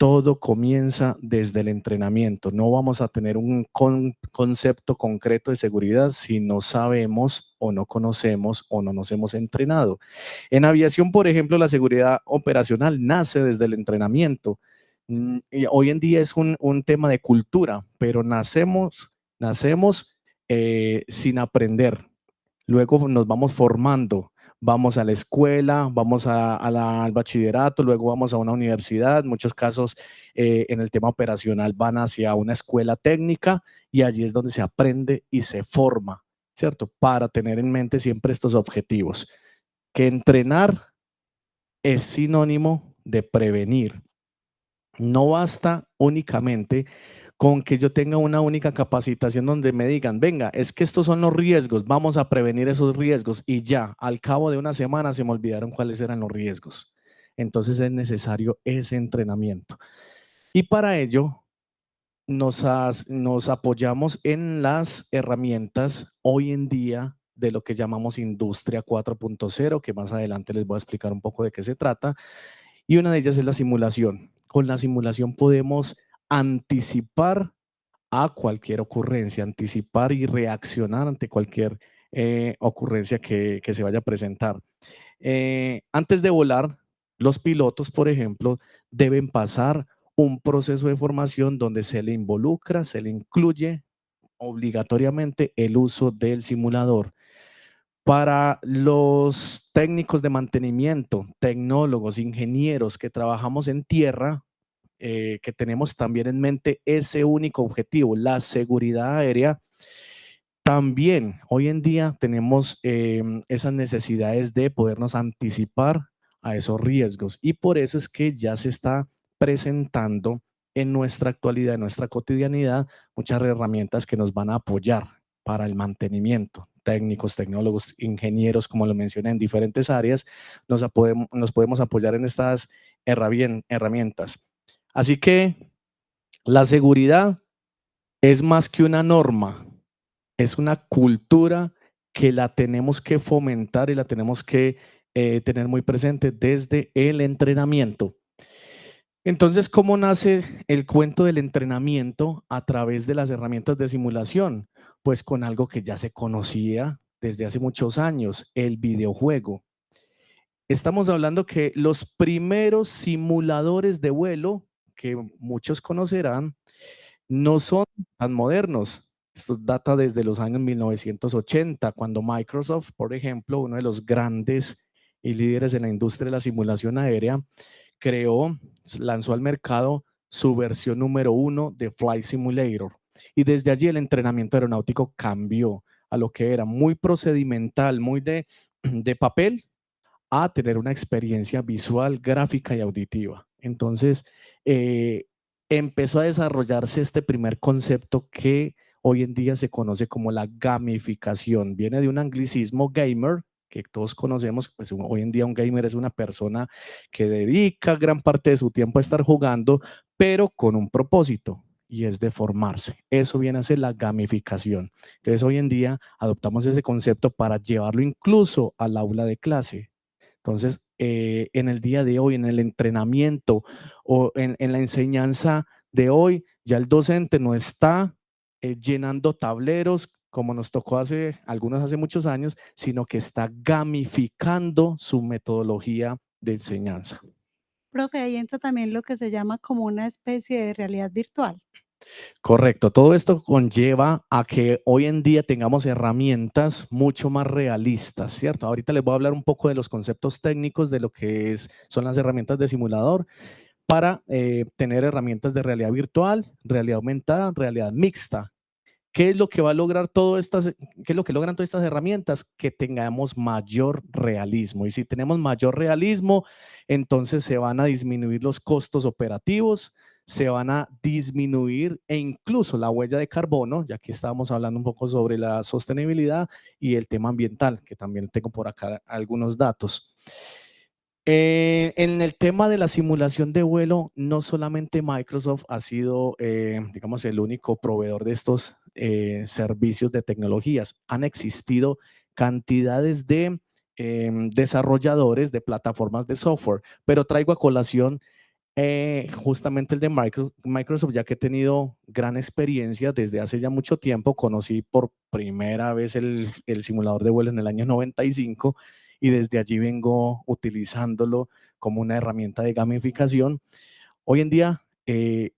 todo comienza desde el entrenamiento. No vamos a tener un concepto concreto de seguridad si no sabemos o no conocemos o no nos hemos entrenado. En aviación, por ejemplo, la seguridad operacional nace desde el entrenamiento. Y hoy en día es un tema de cultura, pero nacemos sin aprender. Luego nos vamos formando, vamos a la escuela, vamos al bachillerato, luego vamos a una universidad. En muchos casos, en el tema operacional, van hacia una escuela técnica y allí es donde se aprende y se forma, ¿cierto? Para tener en mente siempre estos objetivos. Que entrenar es sinónimo de prevenir. No basta únicamente con que yo tenga una única capacitación donde me digan, venga, es que estos son los riesgos, vamos a prevenir esos riesgos, y ya, al cabo de una semana se me olvidaron cuáles eran los riesgos. Entonces es necesario ese entrenamiento. Y para ello nos apoyamos en las herramientas hoy en día de lo que llamamos Industria 4.0, que más adelante les voy a explicar un poco de qué se trata. Y una de ellas es la simulación. Con la simulación podemos anticipar a cualquier ocurrencia, anticipar y reaccionar ante cualquier ocurrencia que se vaya a presentar. Antes de volar, los pilotos, por ejemplo, deben pasar un proceso de formación donde se le involucra, se le incluye obligatoriamente el uso del simulador. Para los técnicos de mantenimiento, tecnólogos, ingenieros que trabajamos en tierra, que tenemos también en mente ese único objetivo, la seguridad aérea, también hoy en día tenemos esas necesidades de podernos anticipar a esos riesgos, y por eso es que ya se está presentando en nuestra actualidad, en nuestra cotidianidad, muchas herramientas que nos van a apoyar para el mantenimiento. Técnicos, tecnólogos, ingenieros, como lo mencioné, en diferentes áreas, nos podemos apoyar en estas herramientas. Así que la seguridad es más que una norma, es una cultura que la tenemos que fomentar y la tenemos que tener muy presente desde el entrenamiento. Entonces, ¿cómo nace el cuento del entrenamiento a través de las herramientas de simulación? Pues con algo que ya se conocía desde hace muchos años, el videojuego. Estamos hablando que los primeros simuladores de vuelo, que muchos conocerán, no son tan modernos. Esto data desde los años 1980, cuando Microsoft, por ejemplo, uno de los grandes y líderes en la industria de la simulación aérea, lanzó al mercado su versión número 1 de Flight Simulator. Y desde allí el entrenamiento aeronáutico cambió a lo que era muy procedimental, muy de papel, a tener una experiencia visual, gráfica y auditiva. Entonces, empezó a desarrollarse este primer concepto que hoy en día se conoce como la gamificación. Viene de un anglicismo gamer, que todos conocemos. Pues hoy en día un gamer es una persona que dedica gran parte de su tiempo a estar jugando, pero con un propósito, y es de formarse. Eso viene a ser la gamificación. Entonces hoy en día adoptamos ese concepto para llevarlo incluso al aula de clase. Entonces, en el día de hoy, en el entrenamiento o en la enseñanza de hoy, ya el docente no está llenando tableros como nos tocó hace muchos años, sino que está gamificando su metodología de enseñanza. Profe, ahí entra también lo que se llama como una especie de realidad virtual. Correcto, todo esto conlleva a que hoy en día tengamos herramientas mucho más realistas, ¿cierto? Ahorita les voy a hablar un poco de los conceptos técnicos de lo que son las herramientas de simulador para tener herramientas de realidad virtual, realidad aumentada, realidad mixta. ¿Qué es lo que va a lograr qué es lo que logran todas estas herramientas? Que tengamos mayor realismo. Y si tenemos mayor realismo, entonces se van a disminuir los costos operativos, se van a disminuir e incluso la huella de carbono, ya que estábamos hablando un poco sobre la sostenibilidad y el tema ambiental, que también tengo por acá algunos datos. En el tema de la simulación de vuelo, no solamente Microsoft ha sido, digamos, el único proveedor de estos servicios de tecnologías. Han existido cantidades de desarrolladores de plataformas de software, pero traigo a colación justamente el de Microsoft, ya que he tenido gran experiencia desde hace ya mucho tiempo. Conocí por primera vez el simulador de vuelo en el año 95 y desde allí vengo utilizándolo como una herramienta de gamificación. Hoy en día,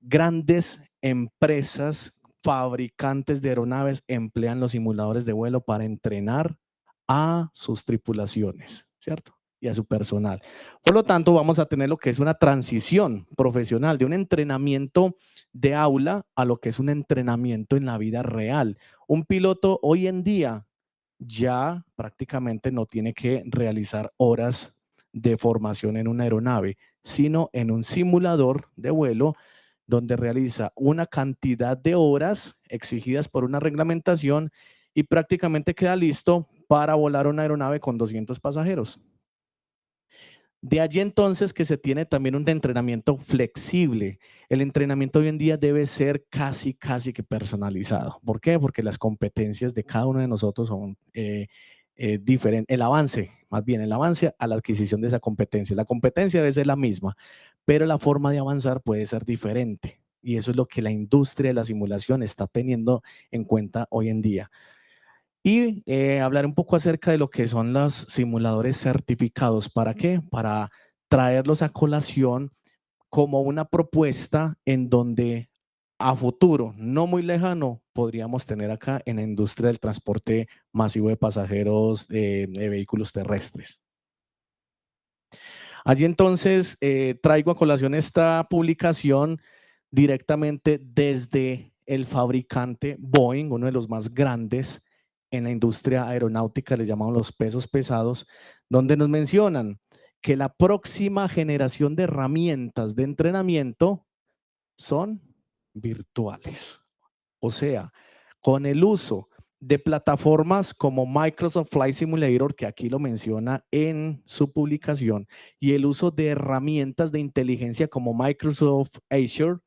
grandes empresas, fabricantes de aeronaves emplean los simuladores de vuelo para entrenar a sus tripulaciones, ¿cierto? Y a su personal. Por lo tanto, vamos a tener lo que es una transición profesional de un entrenamiento de aula a lo que es un entrenamiento en la vida real. Un piloto hoy en día ya prácticamente no tiene que realizar horas de formación en una aeronave, sino en un simulador de vuelo donde realiza una cantidad de horas exigidas por una reglamentación y prácticamente queda listo para volar una aeronave con 200 pasajeros. De allí entonces que se tiene también un entrenamiento flexible. El entrenamiento hoy en día debe ser casi que personalizado. ¿Por qué? Porque las competencias de cada uno de nosotros son diferentes. El avance a la adquisición de esa competencia. La competencia debe ser la misma, pero la forma de avanzar puede ser diferente. Y eso es lo que la industria de la simulación está teniendo en cuenta hoy en día. Y hablar un poco acerca de lo que son los simuladores certificados. ¿Para qué? Para traerlos a colación como una propuesta en donde a futuro, no muy lejano, podríamos tener acá en la industria del transporte masivo de pasajeros de vehículos terrestres. Allí entonces traigo a colación esta publicación directamente desde el fabricante Boeing, uno de los más grandes en la industria aeronáutica, le llamamos los pesos pesados, donde nos mencionan que la próxima generación de herramientas de entrenamiento son virtuales. O sea, con el uso de plataformas como Microsoft Flight Simulator, que aquí lo menciona en su publicación, y el uso de herramientas de inteligencia como Microsoft Azure,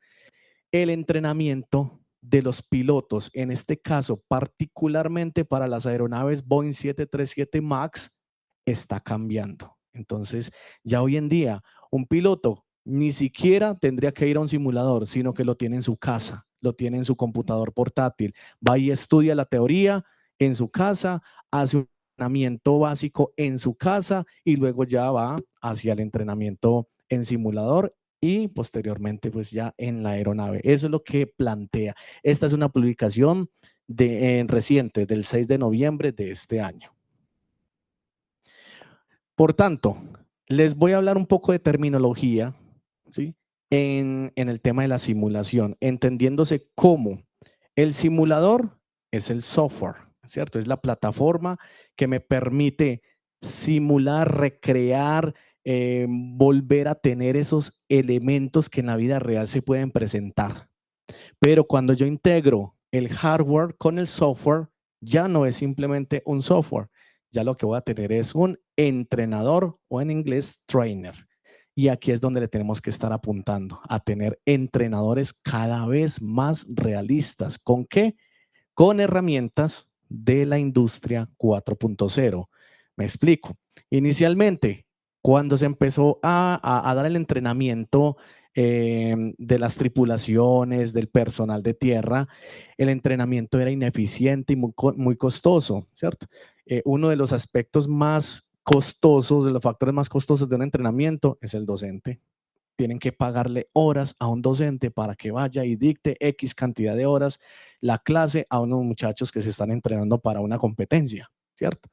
el entrenamiento de los pilotos, en este caso particularmente para las aeronaves Boeing 737 MAX, está cambiando. Entonces, ya hoy en día, un piloto ni siquiera tendría que ir a un simulador, sino que lo tiene en su casa, lo tiene en su computador portátil, va y estudia la teoría en su casa, hace un entrenamiento básico en su casa y luego ya va hacia el entrenamiento en simulador y posteriormente pues ya en la aeronave. Eso es lo que plantea. Esta es una publicación reciente del 6 de noviembre de este año. Por tanto, les voy a hablar un poco de terminología, ¿sí? En el tema de la simulación, entendiéndose cómo el simulador es el software, ¿cierto? Es la plataforma que me permite simular, recrear, volver a tener esos elementos que en la vida real se pueden presentar. Pero cuando yo integro el hardware con el software, ya no es simplemente un software, ya lo que voy a tener es un entrenador o en inglés trainer. Y aquí es donde le tenemos que estar apuntando, a tener entrenadores cada vez más realistas. ¿Con qué? Con herramientas de la industria 4.0. Me explico. Inicialmente, cuando se empezó a dar el entrenamiento de las tripulaciones, del personal de tierra, el entrenamiento era ineficiente y muy costoso, ¿cierto? Uno de los aspectos más costosos, de los factores más costosos de un entrenamiento es el docente. Tienen que pagarle horas a un docente para que vaya y dicte X cantidad de horas la clase a unos muchachos que se están entrenando para una competencia, ¿cierto?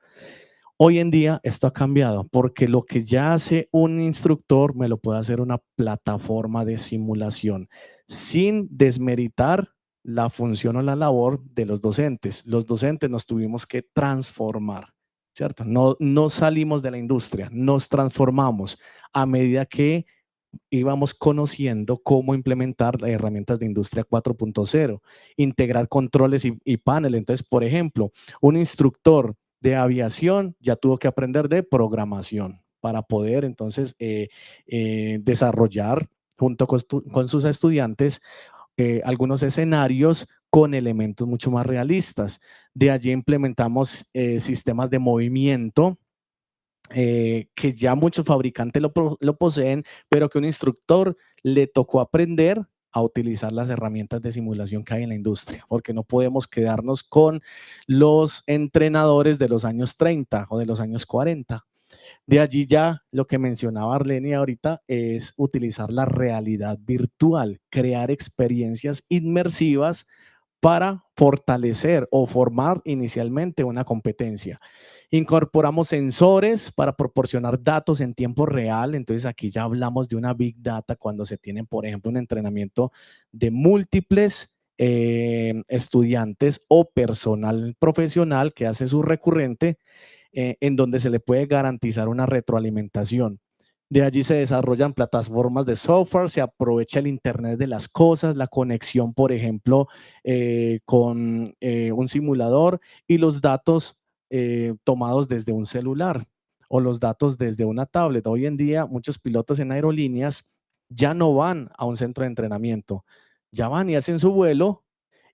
Hoy en día esto ha cambiado porque lo que ya hace un instructor me lo puede hacer una plataforma de simulación sin desmeritar la función o la labor de los docentes. Los docentes nos tuvimos que transformar, ¿cierto? No salimos de la industria, nos transformamos a medida que íbamos conociendo cómo implementar herramientas de industria 4.0, integrar controles y paneles. Entonces, por ejemplo, un instructor de aviación ya tuvo que aprender de programación para poder entonces desarrollar junto con sus estudiantes algunos escenarios con elementos mucho más realistas. De allí implementamos sistemas de movimiento que ya muchos fabricantes lo poseen, pero que un instructor le tocó aprender a utilizar las herramientas de simulación que hay en la industria, porque no podemos quedarnos con los entrenadores de los años 30 o de los años 40. De allí ya lo que mencionaba Arlene ahorita es utilizar la realidad virtual, crear experiencias inmersivas para fortalecer o formar inicialmente una competencia. Incorporamos sensores para proporcionar datos en tiempo real. Entonces aquí ya hablamos de una Big Data cuando se tienen, por ejemplo, un entrenamiento de múltiples estudiantes o personal profesional que hace su recurrente en donde se le puede garantizar una retroalimentación. De allí se desarrollan plataformas de software, se aprovecha el Internet de las cosas, la conexión, por ejemplo, con un simulador y los datos tomados desde un celular o los datos desde una tablet. Hoy en día muchos pilotos en aerolíneas ya no van a un centro de entrenamiento, ya van y hacen su vuelo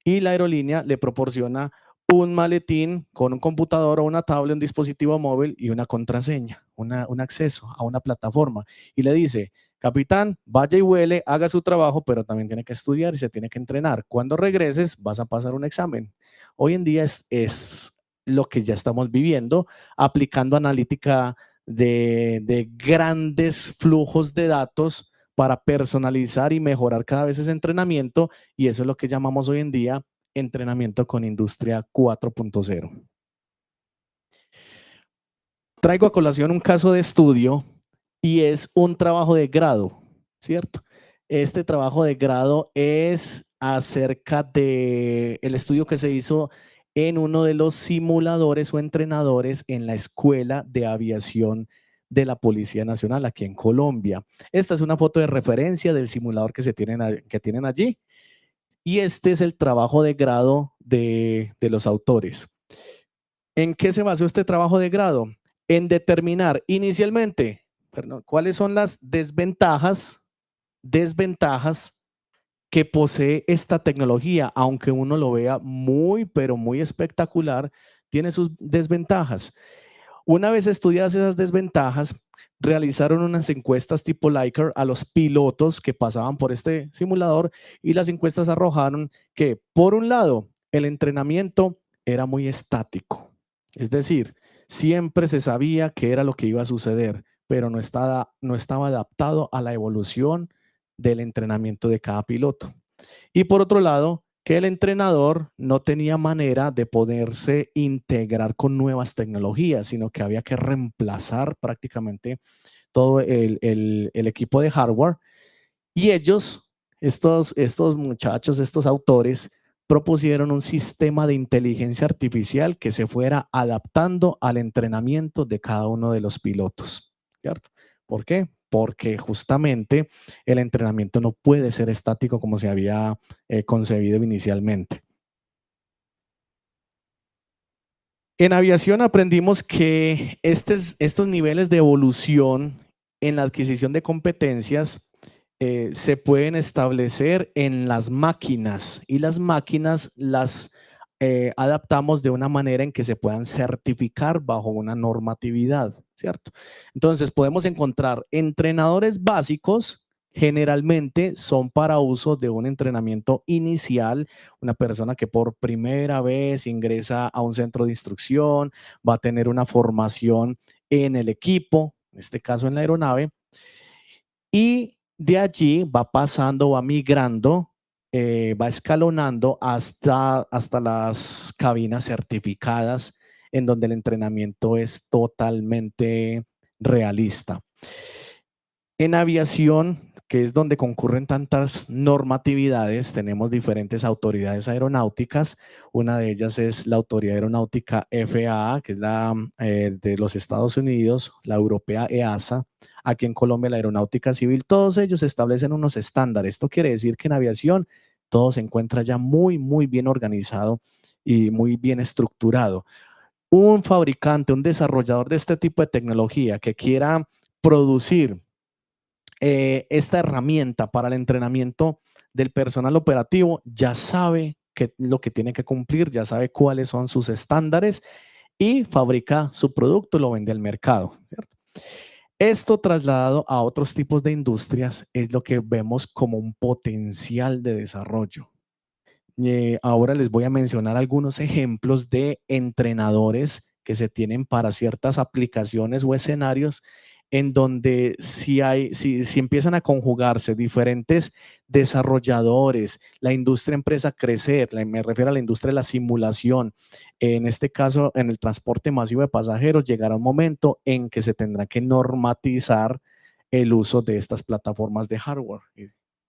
y la aerolínea le proporciona un maletín con un computador o una tablet, un dispositivo móvil y una contraseña, un acceso a una plataforma. Y le dice, capitán, vaya y vuele, haga su trabajo, pero también tiene que estudiar y se tiene que entrenar. Cuando regreses vas a pasar un examen. Hoy en día es lo que ya estamos viviendo, aplicando analítica de grandes flujos de datos para personalizar y mejorar cada vez ese entrenamiento, y eso es lo que llamamos hoy en día entrenamiento con industria 4.0. Traigo a colación un caso de estudio y es un trabajo de grado, ¿cierto? Este trabajo de grado es acerca del estudio que se hizo en uno de los simuladores o entrenadores en la Escuela de Aviación de la Policía Nacional aquí en Colombia. Esta es una foto de referencia del simulador que tienen allí. Y este es el trabajo de grado de los autores. ¿En qué se basó este trabajo de grado? En determinar inicialmente, cuáles son las desventajas que posee esta tecnología, aunque uno lo vea muy, pero muy espectacular, tiene sus desventajas. Una vez estudiadas esas desventajas, realizaron unas encuestas tipo Likert a los pilotos que pasaban por este simulador y las encuestas arrojaron que, por un lado, el entrenamiento era muy estático. Es decir, siempre se sabía qué era lo que iba a suceder, pero no estaba adaptado a la evolución del entrenamiento de cada piloto. Y por otro lado, que el entrenador no tenía manera de poderse integrar con nuevas tecnologías, sino que había que reemplazar prácticamente todo el equipo de hardware. Y ellos, estos muchachos, estos autores, propusieron un sistema de inteligencia artificial que se fuera adaptando al entrenamiento de cada uno de los pilotos, ¿cierto? ¿Por qué? Porque justamente el entrenamiento no puede ser estático como se había concebido inicialmente. En aviación aprendimos que estos niveles de evolución en la adquisición de competencias se pueden establecer en las máquinas y las máquinas las adaptamos de una manera en que se puedan certificar bajo una normatividad, ¿cierto? Entonces podemos encontrar entrenadores básicos, generalmente son para uso de un entrenamiento inicial, una persona que por primera vez ingresa a un centro de instrucción, va a tener una formación en el equipo, en este caso en la aeronave, y de allí va pasando, va migrando, va escalonando hasta las cabinas certificadas en donde el entrenamiento es totalmente realista. En aviación, que es donde concurren tantas normatividades, tenemos diferentes autoridades aeronáuticas. Una de ellas es la Autoridad Aeronáutica FAA, que es la de los Estados Unidos, la europea EASA. Aquí en Colombia, la Aeronáutica Civil, todos ellos establecen unos estándares. Esto quiere decir que en aviación todo se encuentra ya muy, muy bien organizado y muy bien estructurado. Un fabricante, un desarrollador de este tipo de tecnología que quiera producir esta herramienta para el entrenamiento del personal operativo, ya sabe lo que tiene que cumplir, ya sabe cuáles son sus estándares y fabrica su producto y lo vende al mercado, ¿cierto? Esto trasladado a otros tipos de industrias es lo que vemos como un potencial de desarrollo. Ahora les voy a mencionar algunos ejemplos de entrenadores que se tienen para ciertas aplicaciones o escenarios en donde si empiezan a conjugarse diferentes desarrolladores, la industria empieza a crecer, me refiero a la industria de la simulación, en este caso en el transporte masivo de pasajeros, llegará un momento en que se tendrá que normatizar el uso de estas plataformas de hardware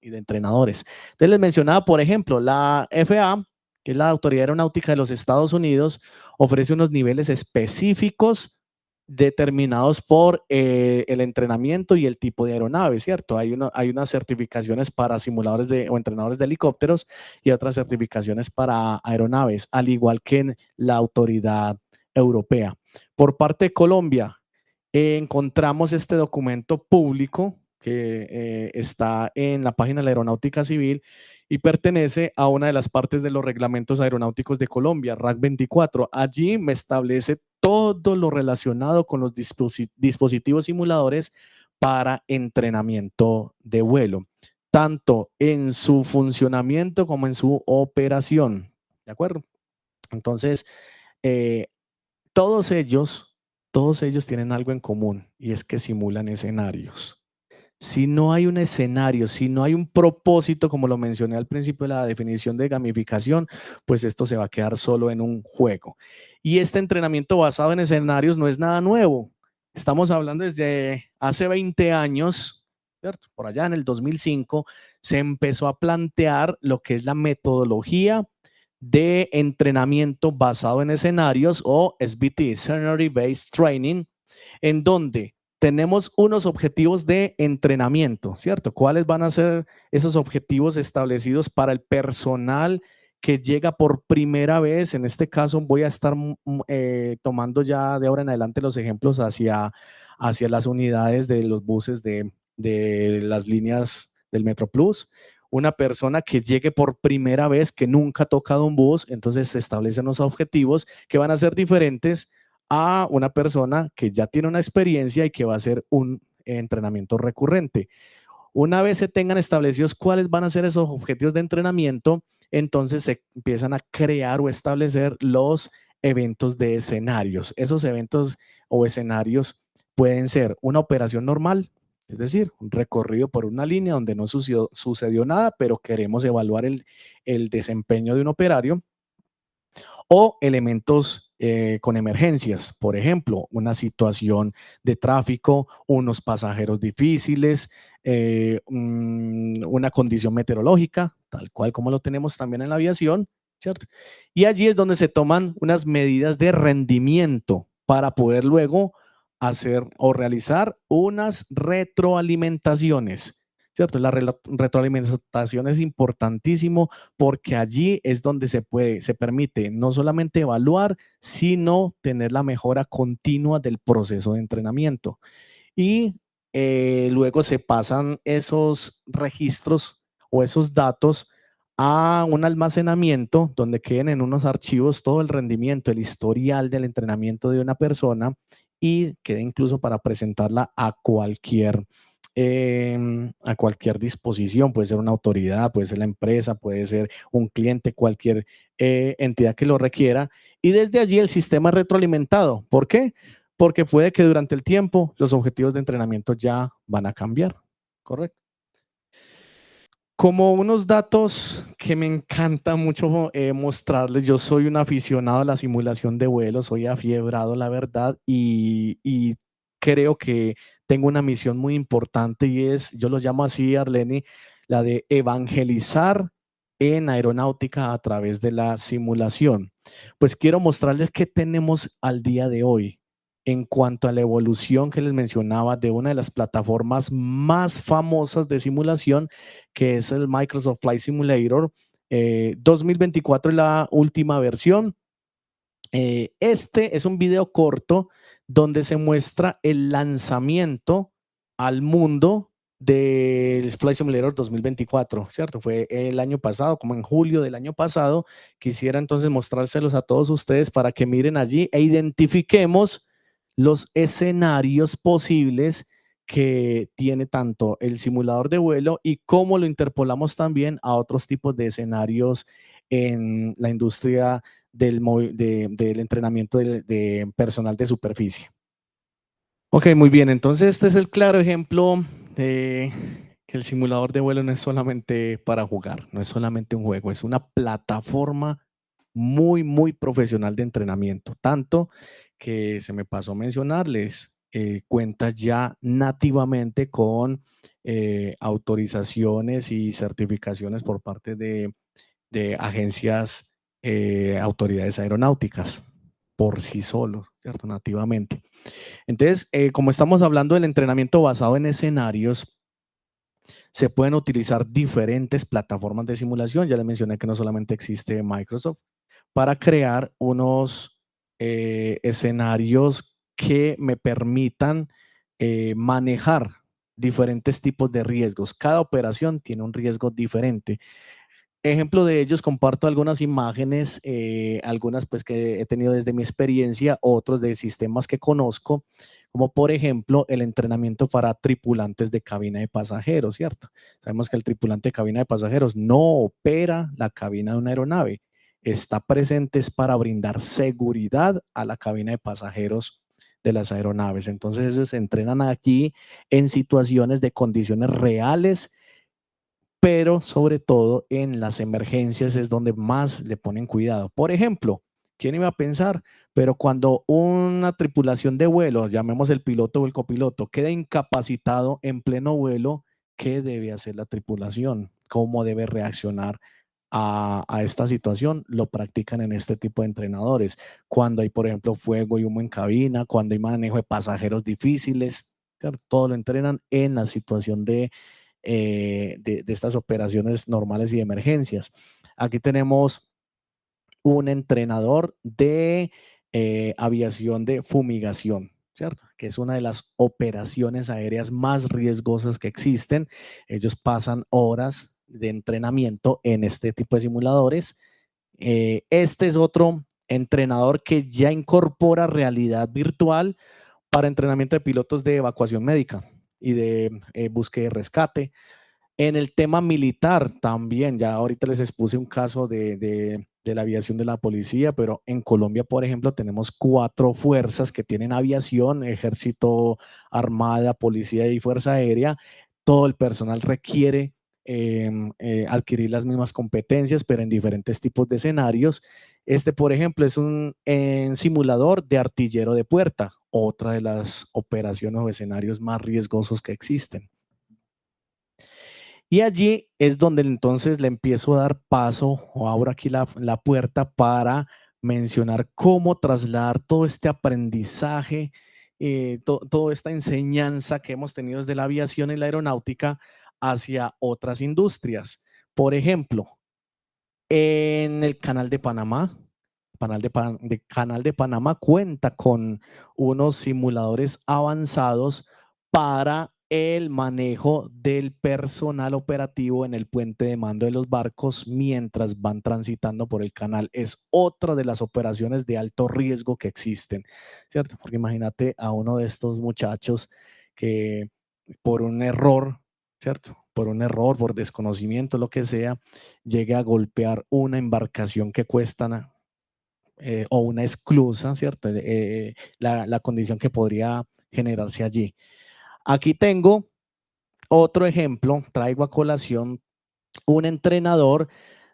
y de entrenadores. Entonces les mencionaba, por ejemplo, la FAA, que es la Autoridad Aeronáutica de los Estados Unidos, ofrece unos niveles específicos determinados por el entrenamiento y el tipo de aeronave, ¿cierto? Hay unas certificaciones para simuladores o entrenadores de helicópteros y otras certificaciones para aeronaves, al igual que en la autoridad europea. Por parte de Colombia, encontramos este documento público que está en la página de la Aeronáutica Civil y pertenece a una de las partes de los reglamentos aeronáuticos de Colombia, RAC 24. Allí me establece todo lo relacionado con los dispositivos simuladores para entrenamiento de vuelo, tanto en su funcionamiento como en su operación. ¿De acuerdo? Entonces, todos ellos tienen algo en común y es que simulan escenarios. Si no hay un escenario, si no hay un propósito, como lo mencioné al principio de la definición de gamificación, pues esto se va a quedar solo en un juego. Y este entrenamiento basado en escenarios no es nada nuevo. Estamos hablando desde hace 20 años, ¿cierto? Por allá en el 2005 se empezó a plantear lo que es la metodología de entrenamiento basado en escenarios o SBT, Scenario Based Training, en donde tenemos unos objetivos de entrenamiento, ¿cierto? ¿Cuáles van a ser esos objetivos establecidos para el personal que llega por primera vez, en este caso voy a estar tomando ya de ahora en adelante los ejemplos hacia las unidades de los buses de las líneas del MetroPlus. Una persona que llegue por primera vez, que nunca ha tocado un bus, entonces se establecen los objetivos que van a ser diferentes a una persona que ya tiene una experiencia y que va a hacer un entrenamiento recurrente. Una vez se tengan establecidos cuáles van a ser esos objetivos de entrenamiento, entonces se empiezan a crear o establecer los eventos de escenarios. Esos eventos o escenarios pueden ser una operación normal, es decir, un recorrido por una línea donde no sucedió nada, pero queremos evaluar el desempeño de un operario, o elementos con emergencias, por ejemplo, una situación de tráfico, unos pasajeros difíciles, una condición meteorológica, tal cual como lo tenemos también en la aviación, ¿cierto? Y allí es donde se toman unas medidas de rendimiento para poder luego hacer o realizar unas retroalimentaciones, ¿cierto? La retroalimentación es importantísimo porque allí es donde se permite no solamente evaluar, sino tener la mejora continua del proceso de entrenamiento. Y luego se pasan esos registros o esos datos a un almacenamiento donde queden en unos archivos todo el rendimiento, el historial del entrenamiento de una persona, y quede incluso para presentarla a cualquier disposición. Puede ser una autoridad, puede ser la empresa, puede ser un cliente, cualquier entidad que lo requiera. Y desde allí el sistema es retroalimentado. ¿Por qué? Porque puede que durante el tiempo los objetivos de entrenamiento ya van a cambiar. ¿Correcto? Como unos datos que me encanta mucho mostrarles, yo soy un aficionado a la simulación de vuelo, soy afiebrado, la verdad, y creo que tengo una misión muy importante, y es, yo lo llamo así, Arleni, la de evangelizar en aeronáutica a través de la simulación. Pues quiero mostrarles qué tenemos al día de hoy en cuanto a la evolución que les mencionaba de una de las plataformas más famosas de simulación, que es el Microsoft Flight Simulator. 2024 es la última versión. Este es un video corto donde se muestra el lanzamiento al mundo del Flight Simulator 2024, ¿cierto? Fue el año pasado, como en julio del año pasado. Quisiera entonces mostrárselos a todos ustedes para que miren allí e identifiquemos los escenarios posibles que tiene tanto el simulador de vuelo y cómo lo interpolamos también a otros tipos de escenarios en la industria del entrenamiento de personal de superficie. Ok, muy bien. Entonces este es el claro ejemplo de que el simulador de vuelo no es solamente para jugar, no es solamente un juego, es una plataforma muy, muy profesional de entrenamiento. Tanto que se me pasó mencionarles, cuenta ya nativamente con autorizaciones y certificaciones por parte de agencias, autoridades aeronáuticas, por sí solo, ¿cierto? Nativamente. Entonces, como estamos hablando del entrenamiento basado en escenarios, se pueden utilizar diferentes plataformas de simulación. Ya les mencioné que no solamente existe Microsoft, para crear unos escenarios que me permitan manejar diferentes tipos de riesgos. Cada operación tiene un riesgo diferente. Ejemplo de ellos, comparto algunas imágenes, algunas pues que he tenido desde mi experiencia, otros de sistemas que conozco, como por ejemplo el entrenamiento para tripulantes de cabina de pasajeros, ¿cierto? Sabemos que el tripulante de cabina de pasajeros no opera la cabina de una aeronave, está presente es para brindar seguridad a la cabina de pasajeros de las aeronaves. Entonces ellos se entrenan aquí en situaciones de condiciones reales, pero sobre todo en las emergencias es donde más le ponen cuidado. Por ejemplo, ¿quién iba a pensar? Pero cuando una tripulación de vuelo, llamemos el piloto o el copiloto, queda incapacitado en pleno vuelo, ¿qué debe hacer la tripulación? ¿Cómo debe reaccionar a esta situación? Lo practican en este tipo de entrenadores. Cuando hay, por ejemplo, fuego y humo en cabina, cuando hay manejo de pasajeros difíciles, claro, todo lo entrenan en la situación de estas operaciones normales y de emergencias. Aquí tenemos un entrenador de aviación de fumigación, ¿cierto? Que es una de las operaciones aéreas más riesgosas que existen. Ellos pasan horas de entrenamiento en este tipo de simuladores. Este es otro entrenador que ya incorpora realidad virtual para entrenamiento de pilotos de evacuación médica y de búsqueda y rescate. En el tema militar también, ya ahorita les expuse un caso de la aviación de la policía, pero en Colombia, por ejemplo, tenemos 4 fuerzas que tienen aviación: ejército, armada, policía y fuerza aérea. Todo el personal requiere adquirir las mismas competencias, pero en diferentes tipos de escenarios. Este, por ejemplo, es un simulador de artillero de puerta, otra de las operaciones o escenarios más riesgosos que existen. Y allí es donde entonces le empiezo a dar paso o abro aquí la puerta para mencionar cómo trasladar todo este aprendizaje, toda esta enseñanza que hemos tenido desde la aviación y la aeronáutica hacia otras industrias. Por ejemplo, en el Canal de Panamá, Canal de Panamá cuenta con unos simuladores avanzados para el manejo del personal operativo en el puente de mando de los barcos mientras van transitando por el canal. Es otra de las operaciones de alto riesgo que existen, ¿cierto? Porque imagínate a uno de estos muchachos que por un error, ¿cierto? Por un error, por desconocimiento, lo que sea, llegue a golpear una embarcación que cuesta o una esclusa, ¿cierto? La condición que podría generarse allí. Aquí tengo otro ejemplo, traigo a colación un entrenador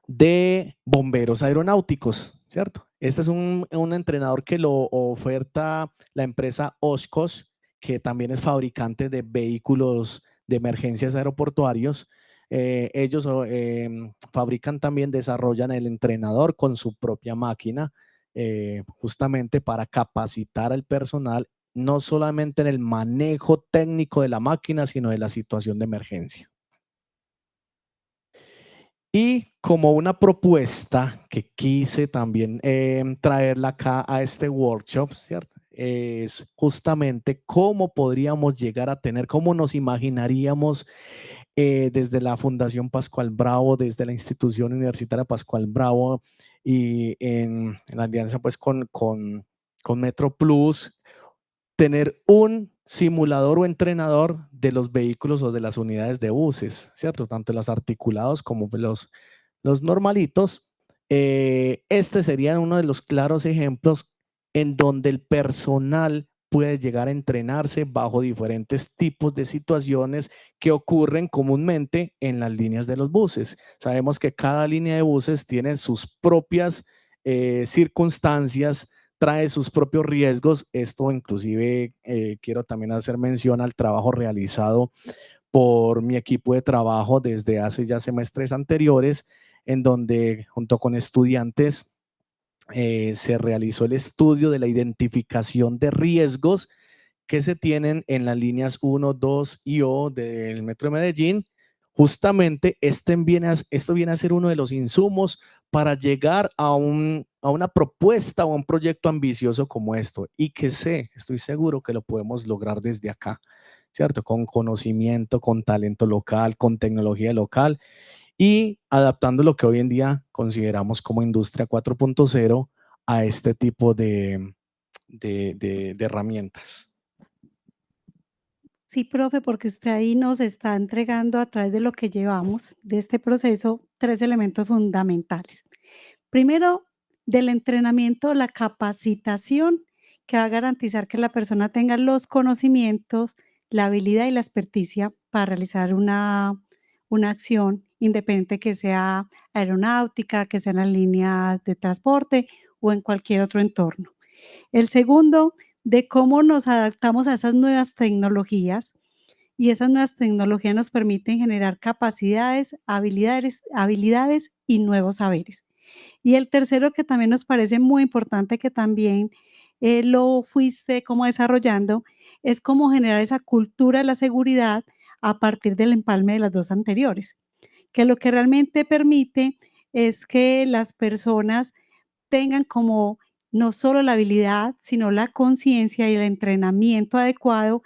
de bomberos aeronáuticos, ¿cierto? Este es un entrenador que lo oferta la empresa Oshkosh, que también es fabricante de vehículos de emergencias aeroportuarios. Ellos fabrican también, desarrollan el entrenador con su propia máquina, justamente para capacitar al personal, no solamente en el manejo técnico de la máquina, sino de la situación de emergencia. Y como una propuesta que quise también traerla acá a este workshop, ¿cierto? Es justamente cómo podríamos llegar a tener, cómo nos imaginaríamos desde la Fundación Pascual Bravo, desde la institución universitaria Pascual Bravo y en alianza pues con Metro Plus, tener un simulador o entrenador de los vehículos o de las unidades de buses, ¿cierto? Tanto los articulados como los normalitos. Este sería uno de los claros ejemplos en donde el personal puede llegar a entrenarse bajo diferentes tipos de situaciones que ocurren comúnmente en las líneas de los buses. Sabemos que cada línea de buses tiene sus propias circunstancias, trae sus propios riesgos. Esto inclusive quiero también hacer mención al trabajo realizado por mi equipo de trabajo desde hace ya semestres anteriores, en donde junto con estudiantes se realizó el estudio de la identificación de riesgos que se tienen en las líneas 1, 2 y O del Metro de Medellín. Justamente esto viene a ser uno de los insumos para llegar a una propuesta o a un proyecto ambicioso como esto, y que estoy seguro que lo podemos lograr desde acá, ¿cierto? Con conocimiento, con talento local, con tecnología local y adaptando lo que hoy en día consideramos como industria 4.0 a este tipo de herramientas. Sí, profe, porque usted ahí nos está entregando a través de lo que llevamos de este proceso 3 elementos fundamentales. Primero, del entrenamiento, la capacitación que va a garantizar que la persona tenga los conocimientos, la habilidad y la experticia para realizar una acción independiente, que sea aeronáutica, que sea en las líneas de transporte o en cualquier otro entorno. El segundo, de cómo nos adaptamos a esas nuevas tecnologías, y esas nuevas tecnologías nos permiten generar capacidades, habilidades y nuevos saberes. Y el tercero, que también nos parece muy importante, que también lo fuiste como desarrollando, es cómo generar esa cultura de la seguridad a partir del empalme de las dos anteriores, que lo que realmente permite es que las personas tengan como no solo la habilidad, sino la conciencia y el entrenamiento adecuado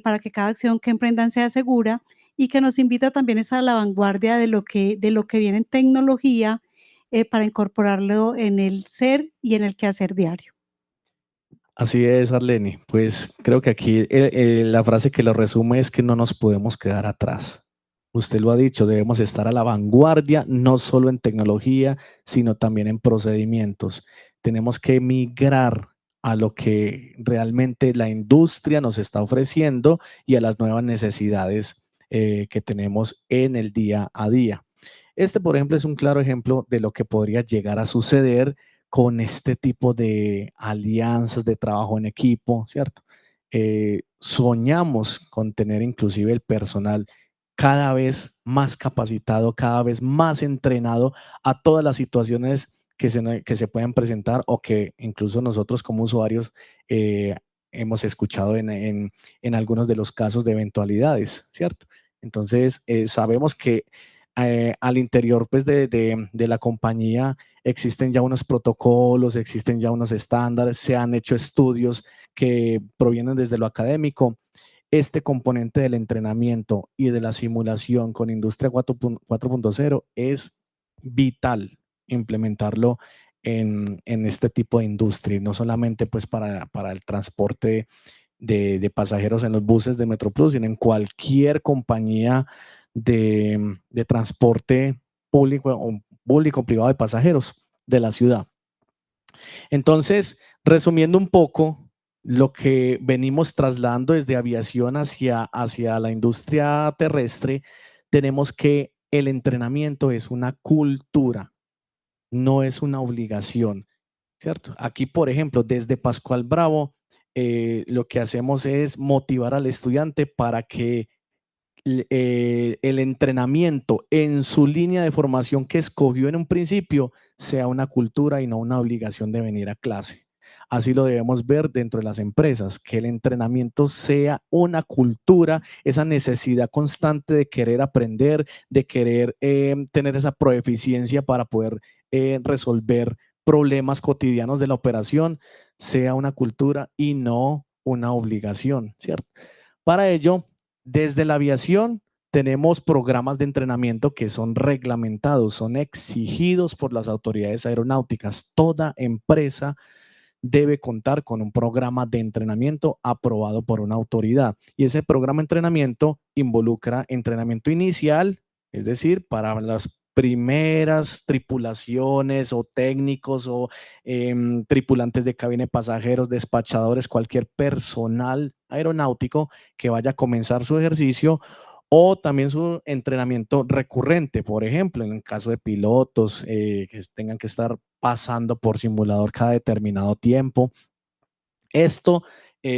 para que cada acción que emprendan sea segura y que nos invita también es a la vanguardia de lo que viene en tecnología para incorporarlo en el ser y en el quehacer diario. Así es, Arleni. Pues creo que aquí la frase que lo resume es que no nos podemos quedar atrás. Usted lo ha dicho, debemos estar a la vanguardia, no solo en tecnología, sino también en procedimientos. Tenemos que migrar a lo que realmente la industria nos está ofreciendo y a las nuevas necesidades que tenemos en el día a día. Este, por ejemplo, es un claro ejemplo de lo que podría llegar a suceder con este tipo de alianzas de trabajo en equipo, ¿cierto? Soñamos con tener inclusive el personal cada vez más capacitado, cada vez más entrenado a todas las situaciones que se pueden presentar o que incluso nosotros como usuarios hemos escuchado en algunos de los casos de eventualidades, ¿cierto? Entonces, sabemos que al interior pues, de la compañía existen ya unos protocolos, existen ya unos estándares, se han hecho estudios que provienen desde lo académico. Este componente del entrenamiento y de la simulación con Industria 4.0 es vital implementarlo en este tipo de industria, no solamente pues para el transporte de pasajeros en los buses de MetroPlus, sino en cualquier compañía de transporte público o público-privado de pasajeros de la ciudad. Entonces, resumiendo un poco, lo que venimos trasladando desde aviación hacia la industria terrestre, tenemos que el entrenamiento es una cultura, no es una obligación, ¿cierto? Aquí, por ejemplo, desde Pascual Bravo, lo que hacemos es motivar al estudiante para que el entrenamiento en su línea de formación que escogió en un principio sea una cultura y no una obligación de venir a clase. Así lo debemos ver dentro de las empresas, que el entrenamiento sea una cultura, esa necesidad constante de querer aprender, de querer tener esa proeficiencia para poder resolver problemas cotidianos de la operación, sea una cultura y no una obligación, ¿cierto? Para ello, desde la aviación tenemos programas de entrenamiento que son reglamentados, son exigidos por las autoridades aeronáuticas. Toda empresa debe contar con un programa de entrenamiento aprobado por una autoridad. Y ese programa de entrenamiento involucra entrenamiento inicial, es decir, para las primeras tripulaciones o técnicos o tripulantes de cabina de pasajeros, despachadores, cualquier personal aeronáutico que vaya a comenzar su ejercicio o también su entrenamiento recurrente, por ejemplo, en el caso de pilotos que tengan que estar pasando por simulador cada determinado tiempo. Esto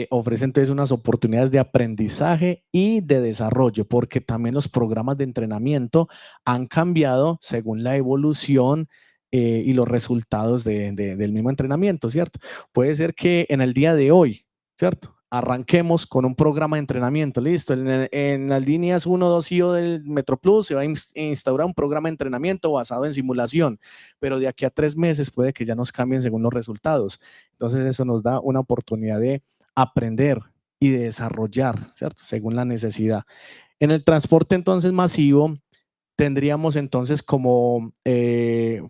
ofrece entonces unas oportunidades de aprendizaje y de desarrollo, porque también los programas de entrenamiento han cambiado según la evolución y los resultados del mismo entrenamiento, ¿cierto? Puede ser que en el día de hoy, ¿cierto? Arranquemos con un programa de entrenamiento, listo. En las líneas 1, 2 y O del MetroPlus se va a instaurar un programa de entrenamiento basado en simulación, pero de aquí a 3 meses puede que ya nos cambien según los resultados. Entonces eso nos da una oportunidad de aprender y de desarrollar, ¿cierto? Según la necesidad. En el transporte entonces masivo, tendríamos entonces como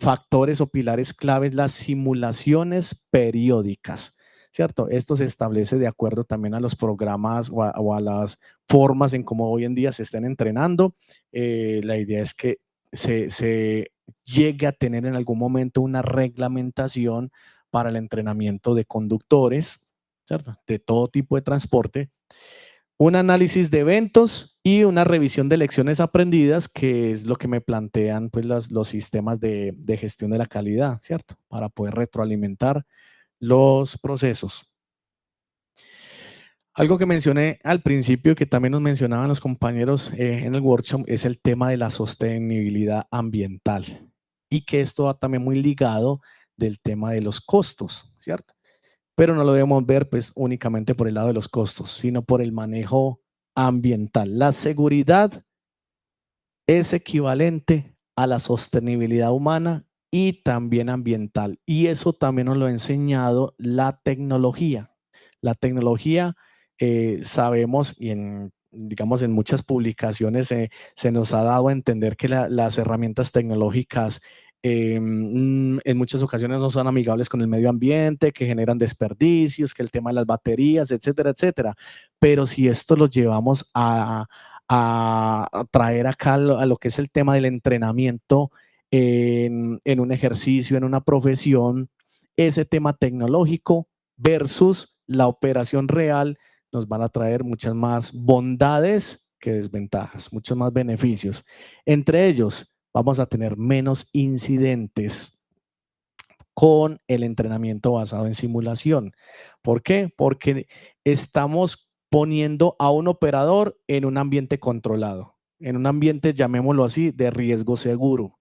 factores o pilares claves las simulaciones periódicas, ¿cierto? Esto se establece de acuerdo también a los programas o a las formas en cómo hoy en día se estén entrenando. La idea es que se llegue a tener en algún momento una reglamentación para el entrenamiento de conductores, ¿cierto? De todo tipo de transporte, un análisis de eventos y una revisión de lecciones aprendidas, que es lo que me plantean pues, los sistemas de gestión de la calidad, ¿cierto? Para poder retroalimentar los procesos. Algo que mencioné al principio, que también nos mencionaban los compañeros en el workshop, es el tema de la sostenibilidad ambiental y que esto va también muy ligado del tema de los costos, ¿cierto? Pero no lo debemos ver pues únicamente por el lado de los costos, sino por el manejo ambiental. La seguridad es equivalente a la sostenibilidad humana y también ambiental. Y eso también nos lo ha enseñado la tecnología. La tecnología, sabemos, y digamos, en muchas publicaciones se nos ha dado a entender que las herramientas tecnológicas en muchas ocasiones no son amigables con el medio ambiente, que generan desperdicios, que el tema de las baterías, etcétera, etcétera. Pero si esto lo llevamos a traer acá a lo que es el tema del entrenamiento en un ejercicio, en una profesión, ese tema tecnológico versus la operación real nos van a traer muchas más bondades que desventajas, muchos más beneficios. Entre ellos, vamos a tener menos incidentes con el entrenamiento basado en simulación. ¿Por qué? Porque estamos poniendo a un operador en un ambiente controlado, en un ambiente, llamémoslo así, de riesgo seguro.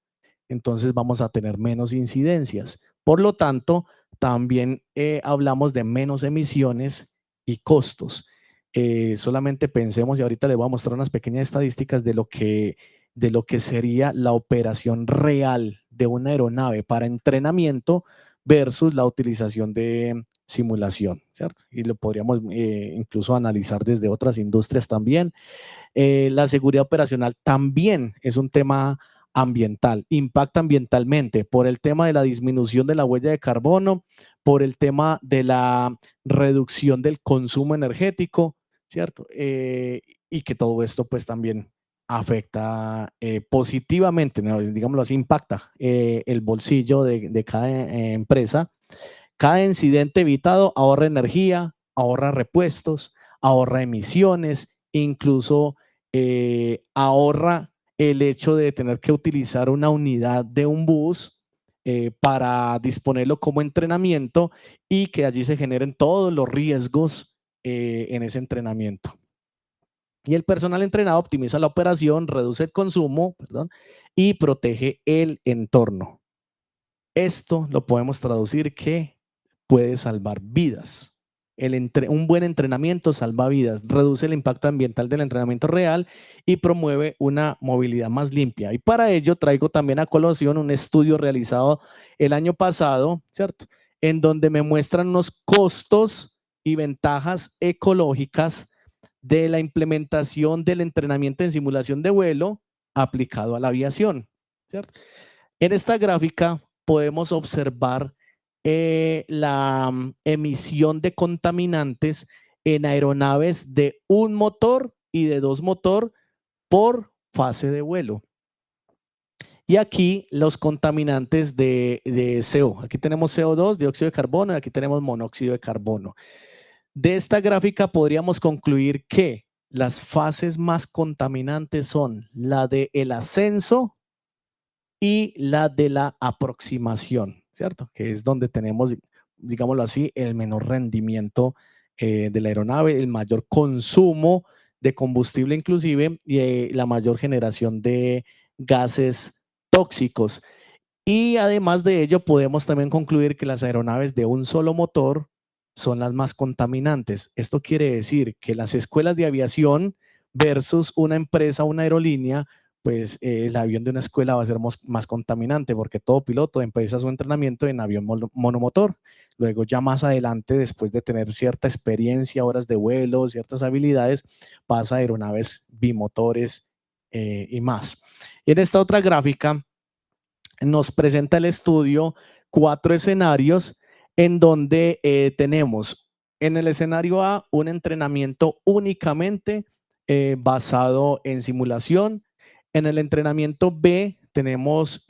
Entonces vamos a tener menos incidencias. Por lo tanto, también hablamos de menos emisiones y costos. Solamente pensemos, y ahorita les voy a mostrar unas pequeñas estadísticas de lo que sería la operación real de una aeronave para entrenamiento versus la utilización de simulación, ¿cierto? Y lo podríamos incluso analizar desde otras industrias también. La seguridad operacional también es un tema ambiental, impacta ambientalmente por el tema de la disminución de la huella de carbono, por el tema de la reducción del consumo energético, ¿cierto? Y que todo esto pues también afecta positivamente, ¿no? Digámoslo así, impacta el bolsillo de cada empresa. Cada incidente evitado ahorra energía, ahorra repuestos, ahorra emisiones, incluso ahorra el hecho de tener que utilizar una unidad de un bus para disponerlo como entrenamiento y que allí se generen todos los riesgos en ese entrenamiento. Y el personal entrenado optimiza la operación, reduce el consumo, y protege el entorno. Esto lo podemos traducir que puede salvar vidas. Un buen entrenamiento salva vidas, reduce el impacto ambiental del entrenamiento real y promueve una movilidad más limpia. Y para ello traigo también a colación un estudio realizado el año pasado, ¿cierto? En donde me muestran unos costos y ventajas ecológicas de la implementación del entrenamiento en simulación de vuelo aplicado a la aviación, ¿cierto? En esta gráfica podemos observar la emisión de contaminantes en aeronaves de un motor y de dos motores por fase de vuelo. Y aquí los contaminantes de CO. Aquí tenemos CO2, dióxido de carbono, y aquí tenemos monóxido de carbono. De esta gráfica podríamos concluir que las fases más contaminantes son la del ascenso y la de la aproximación, ¿cierto? Que es donde tenemos, digámoslo así, el menor rendimiento de la aeronave, el mayor consumo de combustible inclusive y la mayor generación de gases tóxicos. Y además de ello, podemos también concluir que las aeronaves de un solo motor son las más contaminantes. Esto quiere decir que las escuelas de aviación versus una empresa, una aerolínea, pues el avión de una escuela va a ser más contaminante porque todo piloto empieza su entrenamiento en avión monomotor. Luego ya más adelante, después de tener cierta experiencia, horas de vuelo, ciertas habilidades, pasa a aeronaves bimotores y más. Y en esta otra gráfica nos presenta el estudio 4 escenarios en donde tenemos en el escenario A un entrenamiento únicamente basado en simulación. En el entrenamiento B tenemos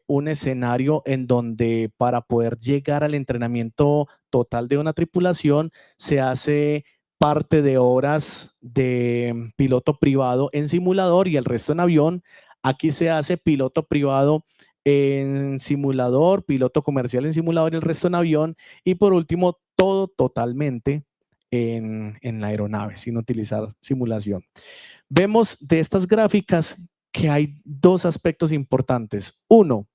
un escenario en donde para poder llegar al entrenamiento total de una tripulación se hace parte de horas de piloto privado en simulador y el resto en avión. Aquí se hace piloto privado en simulador, piloto comercial en simulador y el resto en avión. Y por último, todo totalmente en la aeronave, sin utilizar simulación. Vemos de estas gráficas que hay dos aspectos importantes. Uno,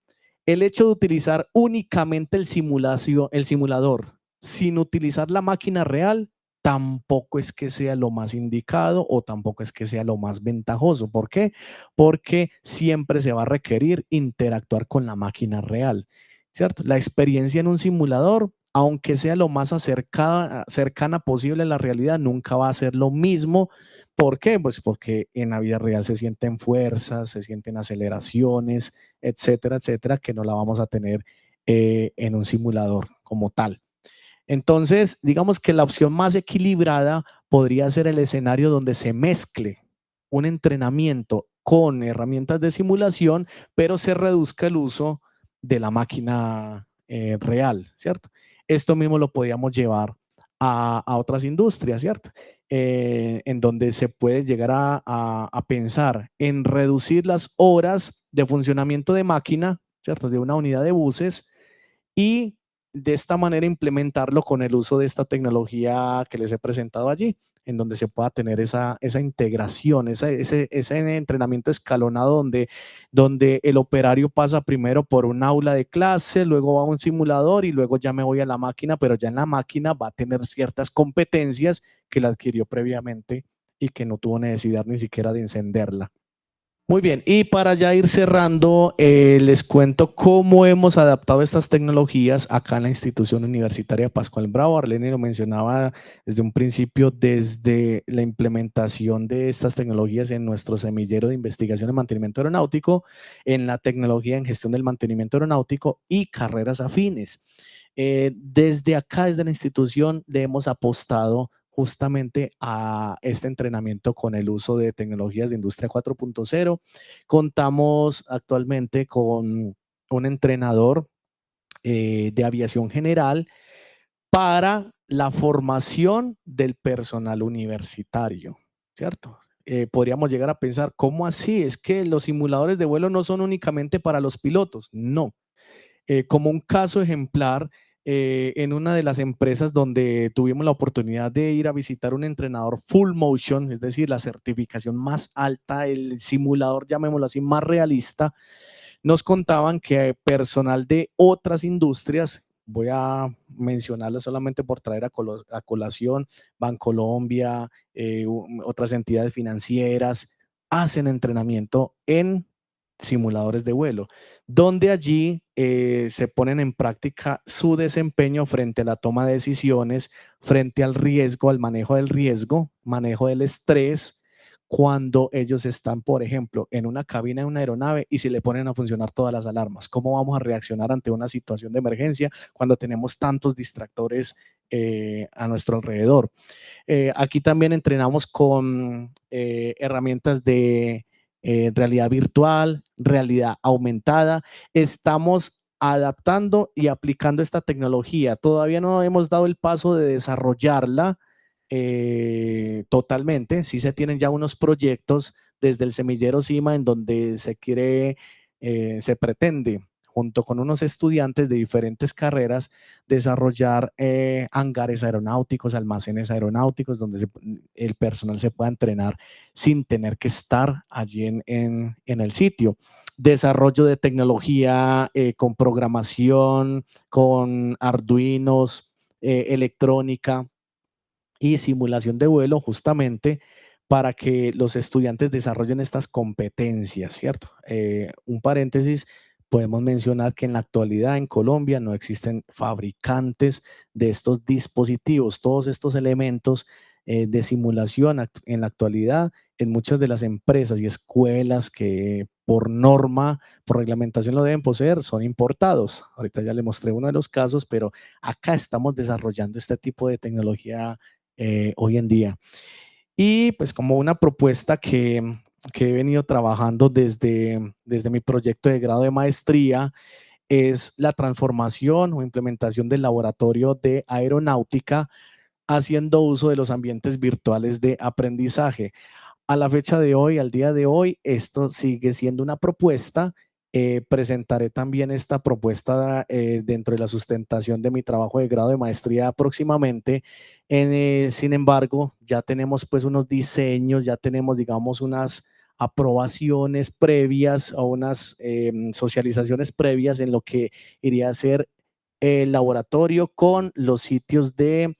el hecho de utilizar únicamente el simulador sin utilizar la máquina real tampoco es que sea lo más indicado o tampoco es que sea lo más ventajoso. ¿Por qué? Porque siempre se va a requerir interactuar con la máquina real, ¿cierto? La experiencia en un simulador, aunque sea lo más cercana posible a la realidad, nunca va a ser lo mismo. ¿Por qué? Pues porque en la vida real se sienten fuerzas, se sienten aceleraciones, etcétera, etcétera, que no la vamos a tener en un simulador como tal. Entonces, digamos que la opción más equilibrada podría ser el escenario donde se mezcle un entrenamiento con herramientas de simulación, pero se reduzca el uso de la máquina real, ¿cierto? Esto mismo lo podíamos llevar a otras industrias, ¿cierto? En donde se puede llegar a pensar en reducir las horas de funcionamiento de máquina, ¿cierto? De una unidad de buses y de esta manera implementarlo con el uso de esta tecnología que les he presentado allí, en donde se pueda tener esa integración, ese entrenamiento escalonado donde el operario pasa primero por un aula de clase, luego va a un simulador y luego ya me voy a la máquina, pero ya en la máquina va a tener ciertas competencias que la adquirió previamente y que no tuvo necesidad ni siquiera de encenderla. Muy bien, y para ya ir cerrando, les cuento cómo hemos adaptado estas tecnologías acá en la institución universitaria Pascual Bravo. Arlene lo mencionaba desde un principio, desde la implementación de estas tecnologías en nuestro semillero de investigación en mantenimiento aeronáutico, en la tecnología en gestión del mantenimiento aeronáutico y carreras afines. Desde acá, desde la institución, le hemos apostado justamente a este entrenamiento con el uso de tecnologías de industria 4.0. Contamos actualmente con un entrenador de aviación general para la formación del personal universitario, ¿cierto? Podríamos llegar a pensar, ¿cómo así? Es que los simuladores de vuelo no son únicamente para los pilotos. No. Como un caso ejemplar, en una de las empresas donde tuvimos la oportunidad de ir a visitar un entrenador full motion, es decir, la certificación más alta, el simulador, llamémoslo así, más realista, nos contaban que personal de otras industrias, voy a mencionarlas solamente por traer a colación, Bancolombia, otras entidades financieras, hacen entrenamiento en simuladores de vuelo, donde allí se ponen en práctica su desempeño frente a la toma de decisiones, frente al riesgo, al manejo del riesgo, manejo del estrés, cuando ellos están, por ejemplo, en una cabina de una aeronave y se le ponen a funcionar todas las alarmas. ¿Cómo vamos a reaccionar ante una situación de emergencia cuando tenemos tantos distractores a nuestro alrededor? Aquí también entrenamos con herramientas de realidad virtual, realidad aumentada. Estamos adaptando y aplicando esta tecnología. Todavía no hemos dado el paso de desarrollarla totalmente. Sí se tienen ya unos proyectos desde el semillero CIMA en donde se pretende, junto con unos estudiantes de diferentes carreras, desarrollar hangares aeronáuticos, almacenes aeronáuticos, donde el personal se pueda entrenar sin tener que estar allí en el sitio. Desarrollo de tecnología con programación, con Arduinos, electrónica y simulación de vuelo, justamente para que los estudiantes desarrollen estas competencias, ¿cierto? Un paréntesis, podemos mencionar que en la actualidad en Colombia no existen fabricantes de estos dispositivos, todos estos elementos de simulación en la actualidad en muchas de las empresas y escuelas que por norma, por reglamentación lo deben poseer, son importados. Ahorita ya le mostré uno de los casos, pero acá estamos desarrollando este tipo de tecnología hoy en día. Y pues como una propuesta que he venido trabajando desde mi proyecto de grado de maestría es la transformación o implementación del laboratorio de aeronáutica haciendo uso de los ambientes virtuales de aprendizaje. A la fecha de hoy, al día de hoy, esto sigue siendo una propuesta. Presentaré también esta propuesta dentro de la sustentación de mi trabajo de grado de maestría próximamente. Sin embargo, ya tenemos pues unos diseños, ya tenemos digamos unas aprobaciones previas o unas socializaciones previas en lo que iría a ser el laboratorio con los sitios de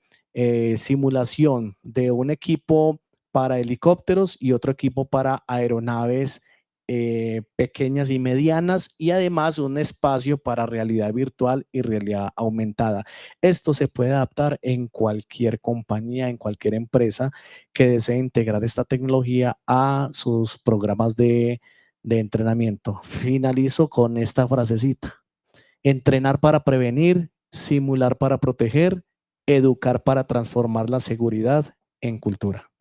simulación de un equipo para helicópteros y otro equipo para aeronaves pequeñas y medianas, y además un espacio para realidad virtual y realidad aumentada. Esto se puede adaptar en cualquier compañía, en cualquier empresa que desee integrar esta tecnología a sus programas de entrenamiento. Finalizo con esta frasecita: entrenar para prevenir, simular para proteger, educar para transformar la seguridad en cultura.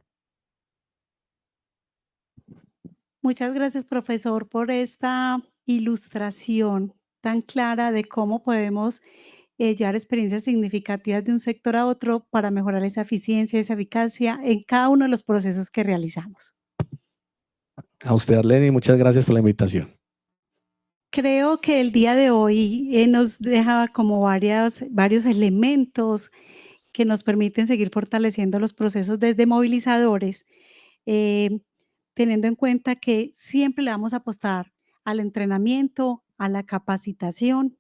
Muchas gracias, profesor, por esta ilustración tan clara de cómo podemos llevar experiencias significativas de un sector a otro para mejorar esa eficiencia, esa eficacia en cada uno de los procesos que realizamos. A usted, Arlene, muchas gracias por la invitación. Creo que el día de hoy nos deja como varios elementos que nos permiten seguir fortaleciendo los procesos desde movilizadores, eh, teniendo en cuenta que siempre le vamos a apostar al entrenamiento, a la capacitación,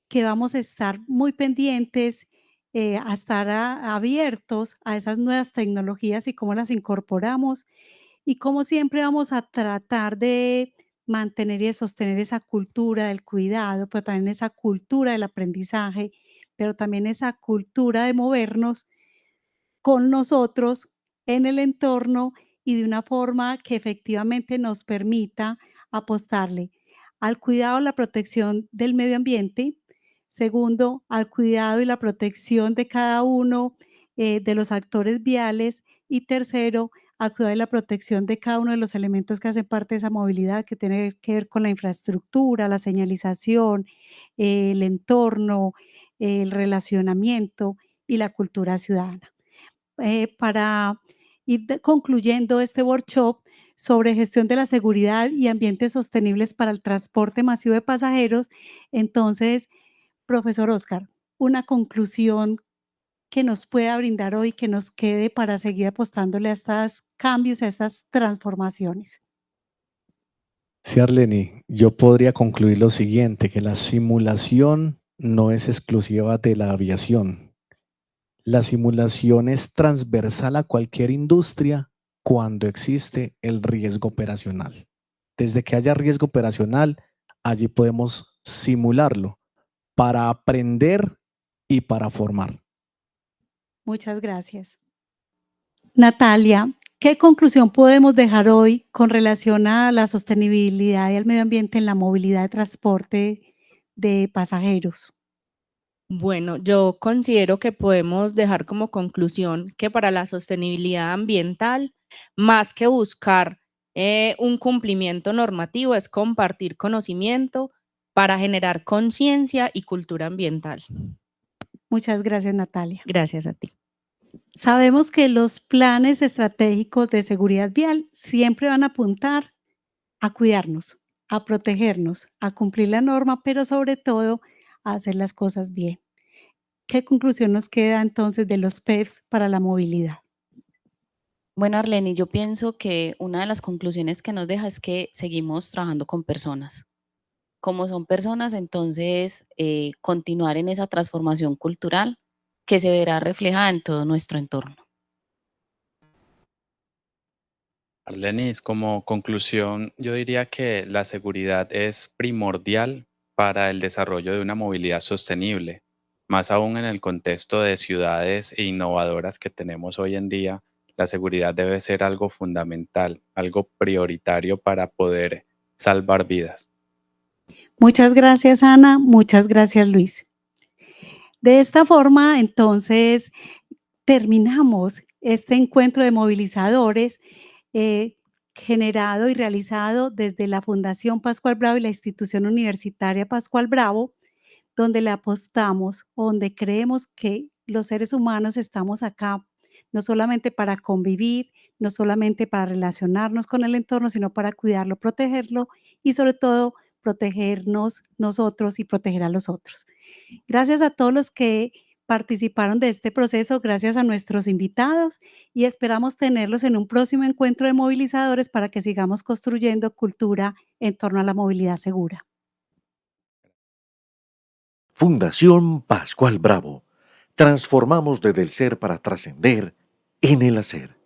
que vamos a estar muy pendientes, a estar abiertos a esas nuevas tecnologías y cómo las incorporamos. Y como siempre vamos a tratar de mantener y de sostener esa cultura del cuidado, pero también esa cultura del aprendizaje, pero también esa cultura de movernos con nosotros en el entorno y de una forma que efectivamente nos permita apostarle al cuidado, la protección del medio ambiente. Segundo, al cuidado y la protección de cada uno de los actores viales. Y tercero, al cuidado y la protección de cada uno de los elementos que hacen parte de esa movilidad, que tiene que ver con la infraestructura, la señalización, el entorno, el relacionamiento y la cultura ciudadana. Para ir concluyendo este workshop sobre gestión de la seguridad y ambientes sostenibles para el transporte masivo de pasajeros. Entonces, profesor Oscar, una conclusión que nos pueda brindar hoy, que nos quede para seguir apostándole a estos cambios, a estas transformaciones. Sí, Arlene, yo podría concluir lo siguiente: que la simulación no es exclusiva de la aviación. La simulación es transversal a cualquier industria cuando existe el riesgo operacional. Desde que haya riesgo operacional, allí podemos simularlo para aprender y para formar. Muchas gracias. Natalia, ¿qué conclusión podemos dejar hoy con relación a la sostenibilidad y al medio ambiente en la movilidad de transporte de pasajeros? Bueno, yo considero que podemos dejar como conclusión que para la sostenibilidad ambiental, más que buscar un cumplimiento normativo, es compartir conocimiento para generar conciencia y cultura ambiental. Muchas gracias, Natalia. Gracias a ti. Sabemos que los planes estratégicos de seguridad vial siempre van a apuntar a cuidarnos, a protegernos, a cumplir la norma, pero sobre todo a hacer las cosas bien. ¿Qué conclusión nos queda entonces de los PEPs para la movilidad? Bueno, Arlene, yo pienso que una de las conclusiones que nos deja es que seguimos trabajando con personas. Como son personas, entonces continuar en esa transformación cultural que se verá reflejada en todo nuestro entorno. Arlenis, como conclusión, yo diría que la seguridad es primordial para el desarrollo de una movilidad sostenible, más aún en el contexto de ciudades e innovadoras que tenemos hoy en día. La seguridad debe ser algo fundamental, algo prioritario para poder salvar vidas. Muchas gracias, Ana. Muchas gracias, Luis. De esta forma, entonces, terminamos este encuentro de movilizadores generado y realizado desde la Fundación Pascual Bravo y la institución universitaria Pascual Bravo, donde le apostamos, donde creemos que los seres humanos estamos acá, no solamente para convivir, no solamente para relacionarnos con el entorno, sino para cuidarlo, protegerlo y sobre todo protegernos nosotros y proteger a los otros. Gracias a todos los que participaron de este proceso, gracias a nuestros invitados y esperamos tenerlos en un próximo encuentro de movilizadores para que sigamos construyendo cultura en torno a la movilidad segura. Fundación Pascual Bravo, Transformamos desde el ser para trascender en el hacer.